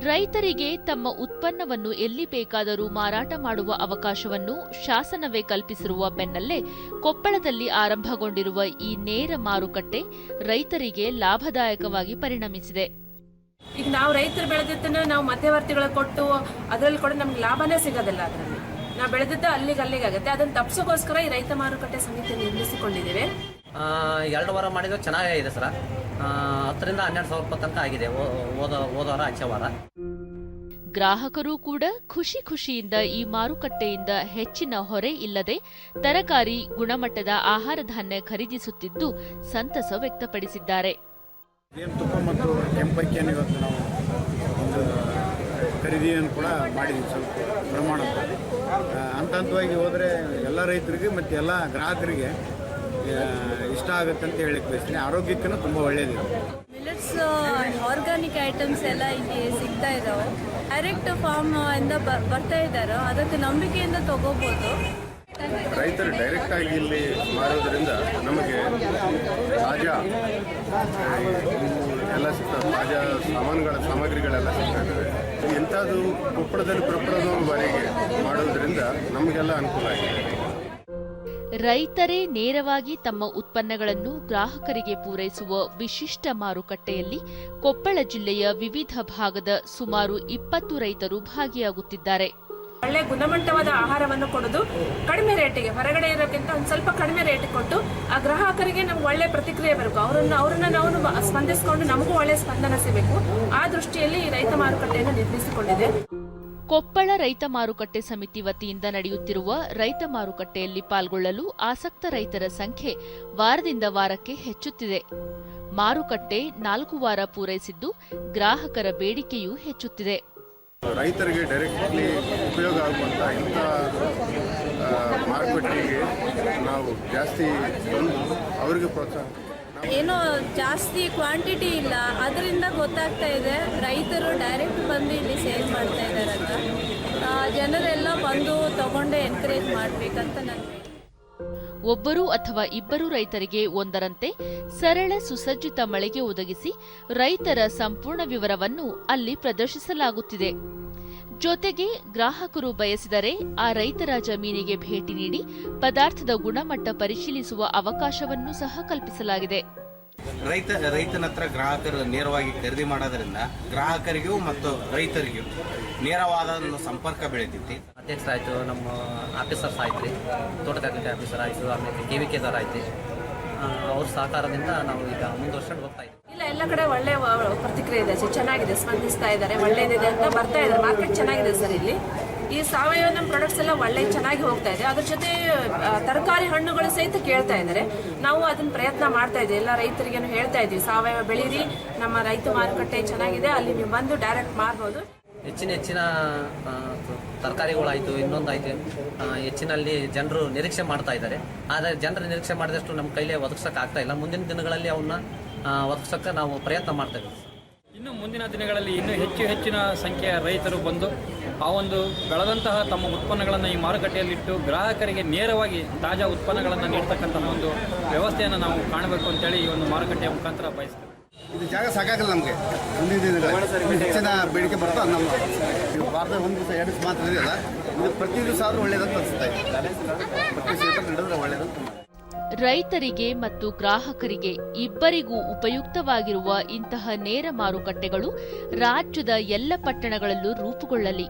ರೈತರಿಗೆ ತಮ್ಮ ಉತ್ಪನ್ನವನ್ನು ಎಲ್ಲಿ ಬೇಕಾದರೂ ಮಾರಾಟ ಮಾಡುವ ಅವಕಾಶವನ್ನು ಶಾಸನವೇ ಕಲ್ಪಿಸಿರುವ ಬೆನ್ನಲ್ಲೇ ಕೊಪ್ಪಳದಲ್ಲಿ ಆರಂಭಗೊಂಡಿರುವ ಈ ನೇರ ಮಾರುಕಟ್ಟೆ ರೈತರಿಗೆ ಲಾಭದಾಯಕವಾಗಿ ಪರಿಣಮಿಸಿದೆ. ಈಗ ನಾವು ರೈತರು ಬೆಳೆದಿದ್ದನ್ನು ನಾವು ಮಧ್ಯವರ್ತಿಗಳ ಕೊಟ್ಟು ಅದರಲ್ಲಿ ಕೂಡ ನಮ್ಗೆ ಲಾಭನೇ ಸಿಗೋದಿಲ್ಲ. ಅದರಲ್ಲಿ ನಾವು ಬೆಳೆದಿದ್ದು ಅಲ್ಲಿಗಾಗುತ್ತೆ. ಅದನ್ನು ತಪ್ಪಿಸೋಗೋಸ್ಕರ ಈ ರೈತ ಮಾರುಕಟ್ಟೆ ಸಮಿತಿ ನಿರ್ಮಿಸಿಕೊಂಡಿದ್ದೇವೆ. 2 ವಾರ ಮಾಡಿದ್ರೆ ಚೆನ್ನಾಗಿದೆ ಸರ್. 10ರಿಂದ 12,000 ತನಕ ಆಗಿದೆ ಹೋದ ವಾರ ಆಚೆ ವಾರ. ಗ್ರಾಹಕರು ಕೂಡ ಖುಷಿಯಿಂದ ಈ ಮಾರುಕಟ್ಟೆಯಿಂದ ಹೆಚ್ಚಿನ ಹೊರೆ ಇಲ್ಲದೆ ತರಕಾರಿ, ಗುಣಮಟ್ಟದ ಆಹಾರ ಧಾನ್ಯ ಖರೀದಿಸುತ್ತಿದ್ದು ಸಂತಸ ವ್ಯಕ್ತಪಡಿಸಿದ್ದಾರೆ. ತುಪ್ಪ ಮತ್ತು ಕೆಂಪಕ್ಕಿಯನ್ನು ಇವತ್ತು ನಾವು ಒಂದು ಖರೀದಿಯನ್ನು ಕೂಡ ಮಾಡಿದ್ದೀವಿ. ಸ್ವಲ್ಪ ಪ್ರಮಾಣದಲ್ಲಿ ಹಂತವಾಗಿ ಹೋದರೆ ಎಲ್ಲ ರೈತರಿಗೆ ಮತ್ತು ಎಲ್ಲ ಗ್ರಾಹಕರಿಗೆ ಇಷ್ಟ ಆಗುತ್ತೆ ಅಂತ ಹೇಳಕ್ಕೆ ಬಯಸ್ತೀನಿ. ಆರೋಗ್ಯಕ್ಕೂ ತುಂಬ ಒಳ್ಳೆಯದಿದೆ. ಮಿಲೆಟ್ಸ್ ಆರ್ಗಾನಿಕ್ ಐಟಮ್ಸ್ ಎಲ್ಲ ಇಲ್ಲಿ ಸಿಗ್ತಾ ಇದ್ದಾವೆ. ಡೈರೆಕ್ಟ್ ಫಾರ್ಮ್ ಇಂದ ಬರ್ತಾ ಇದ್ದಾರೋ ಅದಕ್ಕೆ ನಂಬಿಕೆಯಿಂದ ತಗೋಬೋದು. ರೈತರು ಡೈರೆಕ್ಟ್ ಆಗಿ ಇಲ್ಲಿ ಮಾಡೋದ್ರಿಂದ ನಮಗೆ ತಾಜಾ ಎಲ್ಲ ಸಿಗ್ತದೆ, ತಾಜಾ ಸಾಮಗ್ರಿಗಳೆಲ್ಲ ಸಿಗ್ತಾ ಇದ್ದಾವೆ. ಇಂಥದ್ದು ಕೊಪ್ಪಳದಲ್ಲಿ ಪ್ರಪ್ರಥಮ ಬಾರಿಗೆ ಮಾಡೋದ್ರಿಂದ ನಮಗೆಲ್ಲ ಅನುಕೂಲ ಆಗಿದೆ. ರೈತರೇ ನೇರವಾಗಿ ತಮ್ಮ ಉತ್ಪನ್ನಗಳನ್ನು ಗ್ರಾಹಕರಿಗೆ ಪೂರೈಸುವ ವಿಶಿಷ್ಟ ಮಾರುಕಟ್ಟೆಯಲ್ಲಿ ಕೊಪ್ಪಳ ಜಿಲ್ಲೆಯ ವಿವಿಧ ಭಾಗದ ಸುಮಾರು 20 ರೈತರು ಭಾಗಿಯಾಗುತ್ತಿದ್ದಾರೆ. ಒಳ್ಳೆ ಗುಣಮಟ್ಟವಾದ ಆಹಾರವನ್ನು ಕೊಡೋದು ಕಡಿಮೆ ರೇಟಿಗೆ, ಹೊರಗಡೆ ಇರೋಕ್ಕಿಂತ ಒಂದು ಸ್ವಲ್ಪ ಕಡಿಮೆ ರೇಟ್ ಕೊಟ್ಟು ಆ ಗ್ರಾಹಕರಿಗೆ ನಮ್ಗೆ ಒಳ್ಳೆ ಪ್ರತಿಕ್ರಿಯೆ ಬರಬೇಕು. ಅವ್ರನ್ನ ನಾವು ಸ್ಪಂದಿಸಿಕೊಂಡು ನಮಗೂ ಒಳ್ಳೆ ಸ್ಪಂದನ ಸಿಗಬೇಕು. ಆ ದೃಷ್ಟಿಯಲ್ಲಿ ಈ ರೈತ ಮಾರುಕಟ್ಟೆಯನ್ನು ನಿರ್ಮಿಸಿಕೊಂಡಿದೆ. ಕೊಪ್ಪಳ ರೈತ ಮಾರುಕಟ್ಟೆ ಸಮಿತಿ ವತಿಯಿಂದ ನಡೆಯುತ್ತಿರುವ ರೈತ ಮಾರುಕಟ್ಟೆಯಲ್ಲಿ ಪಾಲ್ಗೊಳ್ಳಲು ಆಸಕ್ತ ರೈತರ ಸಂಖ್ಯೆ ವಾರದಿಂದ ವಾರಕ್ಕೆ ಹೆಚ್ಚುತ್ತಿದೆ. ಮಾರುಕಟ್ಟೆ 4 ವಾರ ಪೂರೈಸಿದ್ದು ಗ್ರಾಹಕರ ಬೇಡಿಕೆಯೂ ಹೆಚ್ಚುತ್ತಿದೆ. ರೈತರಿಗೆ ಡೈರೆಕ್ಟ್ಲಿ ಉಪಯೋಗ ಆಗುವಂಥ ಇಂಥ ಮಾರುಕಟ್ಟೆಗೆ ನಾವು ಜಾಸ್ತಿ ಅವರಿಗೆ ಪ್ರೋತ್ಸಾಹ. ಏನೋ ಜಾಸ್ತಿ ಕ್ವಾಂಟಿಟಿ ಇಲ್ಲ, ಅದರಿಂದ ಗೊತ್ತಾಗ್ತಾ ಇದೆ ರೈತರು ಡೈರೆಕ್ಟ್ ಬಂದು ಇಲ್ಲಿ ಸೇಲ್ ಮಾಡ್ತಾ ಇದ್ದಾರೆ ಅಂತ. ಜನರೆಲ್ಲ ಬಂದು ತಗೊಂಡೆ ಎನ್ಕರೇಜ್ ಮಾಡಬೇಕಂತ ನನ್ನ. ಒಬ್ಬರು ಅಥವಾ ಇಬ್ಬರು ರೈತರಿಗೆ ಒಂದರಂತೆ ಸರಳ ಸುಸಜ್ಜಿತ ಮಳಿಗೆ ಒದಗಿಸಿ ರೈತರ ಸಂಪೂರ್ಣ ವಿವರವನ್ನು ಅಲ್ಲಿ ಪ್ರದರ್ಶಿಸಲಾಗುತ್ತಿದೆ. ಜೊತೆಗೆ ಗ್ರಾಹಕರು ಬಯಸಿದರೆ ಆ ರೈತರ ಜಮೀನಿಗೆ ಭೇಟಿ ನೀಡಿ ಪದಾರ್ಥದ ಗುಣಮಟ್ಟ ಪರಿಶೀಲಿಸುವ ಅವಕಾಶವನ್ನು ಸಹ ಕಲ್ಪಿಸಲಾಗಿದೆ. ರೈತನ ಹತ್ರ ಗ್ರಾಹಕರು ನೇರವಾಗಿ ಖರೀದಿ ಮಾಡೋದ್ರಿಂದ ಗ್ರಾಹಕರಿಗೂ ಮತ್ತು ರೈತರಿಗೂ ನೇರವಾದ ಒಂದು ಸಂಪರ್ಕ ಬೆಳೀತೈತಿ. ಅಧ್ಯಕ್ಷರಾಯಿತು, ನಮ್ಮ ಆಫೀಸರ್ಸ್ ಆಯ್ತು ರೀ, ತೋಟಗಾರಿಕೆ ಆಫೀಸರ್ ಆಯಿತು, ಆಮೇಲೆ KVKದವ್ರು ಆಯ್ತು. ಅವ್ರ ಸಹಕಾರದಿಂದ ನಾವು ಈಗ ಮುಂದುವರ್ಸ್ಕೊಂಡು ಹೋಗ್ತಾ ಇದ್ದೀವಿ. ಎಲ್ಲ ಕಡೆ ಒಳ್ಳೆ ಪ್ರತಿಕ್ರಿಯೆ ಇದೆ, ಚೆನ್ನಾಗಿದೆ, ಸ್ಪಂದಿಸ್ತಾ ಇದ್ದಾರೆ, ಒಳ್ಳೇದಿದೆ ಅಂತ ಬರ್ತಾ ಇದ್ದಾರೆ. ಮಾರ್ಕೆಟ್ ಚೆನ್ನಾಗಿದೆ ಸರ್. ಇಲ್ಲಿ ಈ ಸಾವಯವ ನಮ್ಮ ಪ್ರಾಡಕ್ಟ್ಸ್ ಎಲ್ಲ ಒಳ್ಳೆ ಚೆನ್ನಾಗಿ ಹೋಗ್ತಾ ಇದೆ. ಅದ್ರ ಜೊತೆ ತರಕಾರಿ ಹಣ್ಣುಗಳು ಸಹಿತ ಕೇಳ್ತಾ ಇದ್ದಾರೆ. ನಾವು ಅದನ್ನ ಪ್ರಯತ್ನ ಮಾಡ್ತಾ ಇದ್ದೀವಿ. ಎಲ್ಲ ರೈತರಿಗೇನು ಹೇಳ್ತಾ ಇದ್ದೀವಿ, ಸಾವಯವ ಬೆಳೀರಿ, ನಮ್ಮ ರೈತ ಮಾರುಕಟ್ಟೆ ಚೆನ್ನಾಗಿದೆ, ಅಲ್ಲಿ ನೀವು ಬಂದು ಡೈರೆಕ್ಟ್ ಮಾರ್ಬೋದು. ಹೆಚ್ಚಿನ ತರಕಾರಿಗಳಾಯಿತು, ಇನ್ನೊಂದಾಯಿತು, ಹೆಚ್ಚಿನಲ್ಲಿ ಜನರು ನಿರೀಕ್ಷೆ ಮಾಡ್ತಾ ಇದ್ದಾರೆ. ಆದರೆ ಜನರು ನಿರೀಕ್ಷೆ ಮಾಡಿದಷ್ಟು ನಮ್ಮ ಕೈಲೇ ಒದಗಿಸೋಕೆ ಆಗ್ತಾ ಇಲ್ಲ. ಮುಂದಿನ ದಿನಗಳಲ್ಲಿ ಅವನ್ನ ಒದಗಿಸೋಕೆ ನಾವು ಪ್ರಯತ್ನ ಮಾಡ್ತಾ ಇದ್ದೀವಿ. ಇನ್ನು ಮುಂದಿನ ದಿನಗಳಲ್ಲಿ ಇನ್ನೂ ಹೆಚ್ಚಿನ ಸಂಖ್ಯೆಯ ರೈತರು ಬಂದು ಆ ಒಂದು ಬೆಳೆದಂತಹ ತಮ್ಮ ಉತ್ಪನ್ನಗಳನ್ನು ಈ ಮಾರುಕಟ್ಟೆಯಲ್ಲಿಟ್ಟು ಗ್ರಾಹಕರಿಗೆ ನೇರವಾಗಿ ತಾಜಾ ಉತ್ಪನ್ನಗಳನ್ನು ನೀಡ್ತಕ್ಕಂತಹ ಒಂದು ವ್ಯವಸ್ಥೆಯನ್ನು ನಾವು ಕಾಣಬೇಕು ಅಂತೇಳಿ ಈ ಒಂದು ಮಾರುಕಟ್ಟೆಯ ಮುಖಾಂತರ ಬಯಸ್ತೇವೆ. ಇದು ಜಾಗ ಸಾಕಾಗಲ್ಲ ನಮಗೆ. ಮುಂದಿನ ದಿನಗಳಲ್ಲಿ ಹೆಚ್ಚಿನ ಬೇಡಿಕೆ ಬರ್ತದೆ. ನಮ್ಮ ವಾರದ 1 ದಿವಸ 2 ದಿವಸ ಮಾತ್ರ ಇದೆಯಲ್ಲ, ಇದು ಪ್ರತಿ ದಿವಸ ಆದರೂ ಒಳ್ಳೆಯದಂತ ಅನಿಸುತ್ತೆ. ಪ್ರತಿ ದಿವಸ ನಡೆದ್ರೆ ಒಳ್ಳೆಯದಂತ. ರೈತರಿಗೆ ಮತ್ತು ಗ್ರಾಹಕರಿಗೆ ಇಬ್ಬರಿಗೂ ಉಪಯುಕ್ತವಾಗಿರುವ ಇಂತಹ ನೇರ ಮಾರುಕಟ್ಟೆಗಳು ರಾಜ್ಯದ ಎಲ್ಲ ಪಟ್ಟಣಗಳಲ್ಲೂ ರೂಪುಗೊಳ್ಳಲಿ.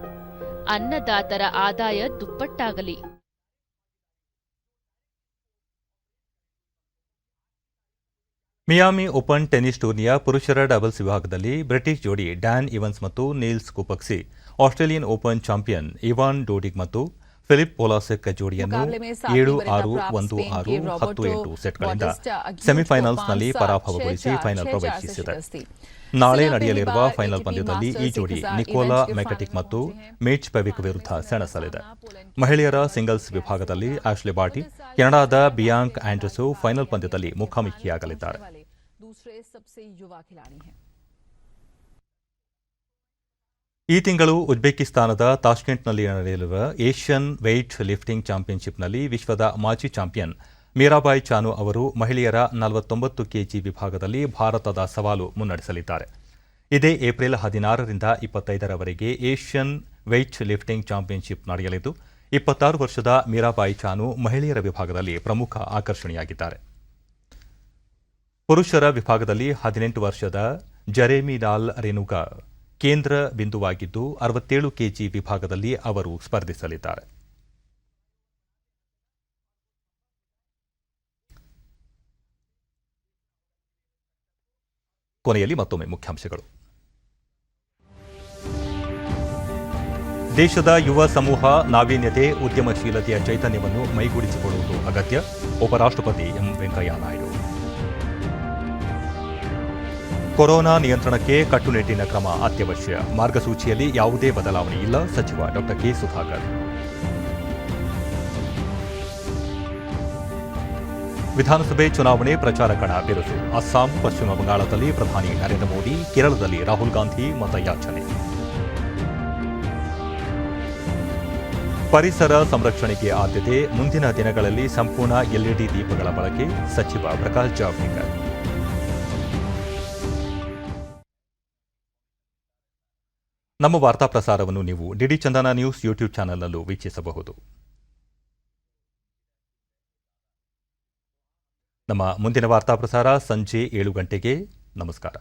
ಅನ್ನದಾತರ ಆದಾಯ ದುಪ್ಪಟ್ಟಾಗಲಿ. ಮಿಯಾಮಿ ಓಪನ್ ಟೆನ್ನಿಸ್ ಟೂರ್ನಿಯ ಪುರುಷರ ಡಬಲ್ಸ್ ವಿಭಾಗದಲ್ಲಿ ಬ್ರಿಟಿಷ್ ಜೋಡಿ ಡ್ಯಾನ್ ಇವನ್ಸ್ ಮತ್ತು ನೀಲ್ಸ್ ಕುಪಕ್ಸಿ Australian Open champion Ivan Dodig ಮತ್ತು ಫಿಲಿಪ್ ಪೊಲಾಸೆಕ್ ಜೋಡಿಯನ್ನು 7-6, 1-6, 10-8 ಸೆಟ್ಗಳಿಂದ ಸೆಮಿಫೈನಲ್ಸ್ನಲ್ಲಿ ಪರಾಭವಗೊಳಿಸಿ ಫೈನಲ್ ಪ್ರವೇಶಿಸಿದೆ. ನಾಳೆ ನಡೆಯಲಿರುವ ಫೈನಲ್ ಪಂದ್ಯದಲ್ಲಿ ಈ ಜೋಡಿ ನಿಕೋಲಾ ಮೆಕಟಿಕ್ ಮತ್ತು ಮೇಚ್ ಪೆವಿಕ್ ವಿರುದ್ಧ ಸೆಣಸಲಿದೆ. ಮಹಿಳೆಯರ ಸಿಂಗಲ್ಸ್ ವಿಭಾಗದಲ್ಲಿ ಆಶ್ಲೆ ಬಾರ್ಟಿ ಕೆನಡಾದ ಬಿಯಾಂಕ್ ಆಂಡ್ರಸು ಫೈನಲ್ ಪಂದ್ಯದಲ್ಲಿ ಮುಖಾಮುಖಿಯಾಗಲಿದ್ದಾರೆ. ಈ ತಿಂಗಳು ಉಜ್ಬೇಕಿಸ್ತಾನದ ತಾಷ್ಕೆಂಟ್ನಲ್ಲಿ ನಡೆಯಲಿರುವ ಏಷ್ಯನ್ ವೆಯ್ಟ್ ಲಿಫ್ಟಿಂಗ್ ಚಾಂಪಿಯನ್ಶಿಪ್ನಲ್ಲಿ ವಿಶ್ವದ ಮಾಜಿ ಚಾಂಪಿಯನ್ ಮೀರಾಬಾಯಿ ಚಾನು ಅವರು ಮಹಿಳೆಯರ 49 ಕೆಜಿ ವಿಭಾಗದಲ್ಲಿ ಭಾರತದ ಸವಾಲು ಮುನ್ನಡೆಸಲಿದ್ದಾರೆ. ಇದೇ ಏಪ್ರಿಲ್ 16ರಿಂದ 25ರವರೆಗೆ ಏಷ್ಯನ್ ವೆಯ್ಟ್ ಲಿಫ್ಟಿಂಗ್ ಚಾಂಪಿಯನ್ಶಿಪ್ ನಡೆಯಲಿದ್ದು 26 ವರ್ಷದ ಮೀರಾಬಾಯಿ ಚಾನು ಮಹಿಳೆಯರ ವಿಭಾಗದಲ್ಲಿ ಪ್ರಮುಖ ಆಕರ್ಷಣೆಯಾಗಿದ್ದಾರೆ. ಪುರುಷರ ವಿಭಾಗದಲ್ಲಿ 18 ವರ್ಷದ ಜೆರೆಮಿ ಲಾಲ್ ರೆನುಗಾ ಕೇಂದ್ರ ಬಿಂದುವಾಗಿದ್ದು 67 ಕೆಜಿ ವಿಭಾಗದಲ್ಲಿ ಅವರು ಸ್ಪರ್ಧಿಸಲಿದ್ದಾರೆ. ಕೊನೆಯಲ್ಲಿ ಮತ್ತೊಮ್ಮೆ ಮುಖ್ಯಾಂಶಗಳು. ದೇಶದ ಯುವ ಸಮೂಹ ನಾವೀನ್ಯತೆ, ಉದ್ಯಮಶೀಲತೆಯ ಚೈತನ್ಯವನ್ನು ಮೈಗೂಡಿಸಿಕೊಳ್ಳುವುದು ಅಗತ್ಯ. ಉಪರಾಷ್ಟ್ರಪತಿ ಎಂ ವೆಂಕಯ್ಯ ನಾಯ್ಡು. ಕೊರೋನಾ ನಿಯಂತ್ರಣಕ್ಕೆ ಕಟ್ಟುನಿಟ್ಟಿನ ಕ್ರಮ ಅತ್ಯವಶ್ಯ. ಮಾರ್ಗಸೂಚಿಯಲ್ಲಿ ಯಾವುದೇ ಬದಲಾವಣೆ ಇಲ್ಲ. ಸಚಿವ ಡಾ ಕೆ ಸುಧಾಕರ್. ವಿಧಾನಸಭೆ ಚುನಾವಣೆ ಪ್ರಚಾರ ಕಣ ಬಿರುಸು. ಅಸ್ಸಾಂ, ಪಶ್ಚಿಮ ಬಂಗಾಳದಲ್ಲಿ ಪ್ರಧಾನಿ ನರೇಂದ್ರ ಮೋದಿ, ಕೇರಳದಲ್ಲಿ ರಾಹುಲ್ ಗಾಂಧಿ ಮತಯಾಚನೆ. ಪರಿಸರ ಸಂರಕ್ಷಣೆಗೆ ಆದ್ಯತೆ. ಮುಂದಿನ ದಿನಗಳಲ್ಲಿ ಸಂಪೂರ್ಣ ಎಲ್ಇಡಿ ದೀಪಗಳ ಬಳಕೆ. ಸಚಿವ ಪ್ರಕಾಶ್ ಜಾವಡೇಕರ್. ನಮ್ಮ ವಾರ್ತಾ ಪ್ರಸಾರವನ್ನು ನೀವು ಡಿಡಿ ಚಂದನ ನ್ಯೂಸ್ ಯೂಟ್ಯೂಬ್ ಚಾನೆಲ್ನಲ್ಲೂ ವೀಕ್ಷಿಸಬಹುದು. ನಮ್ಮ ಮುಂದಿನ ವಾರ್ತಾ ಪ್ರಸಾರ ಸಂಜೆ 7 ಗಂಟೆಗೆ. ನಮಸ್ಕಾರ.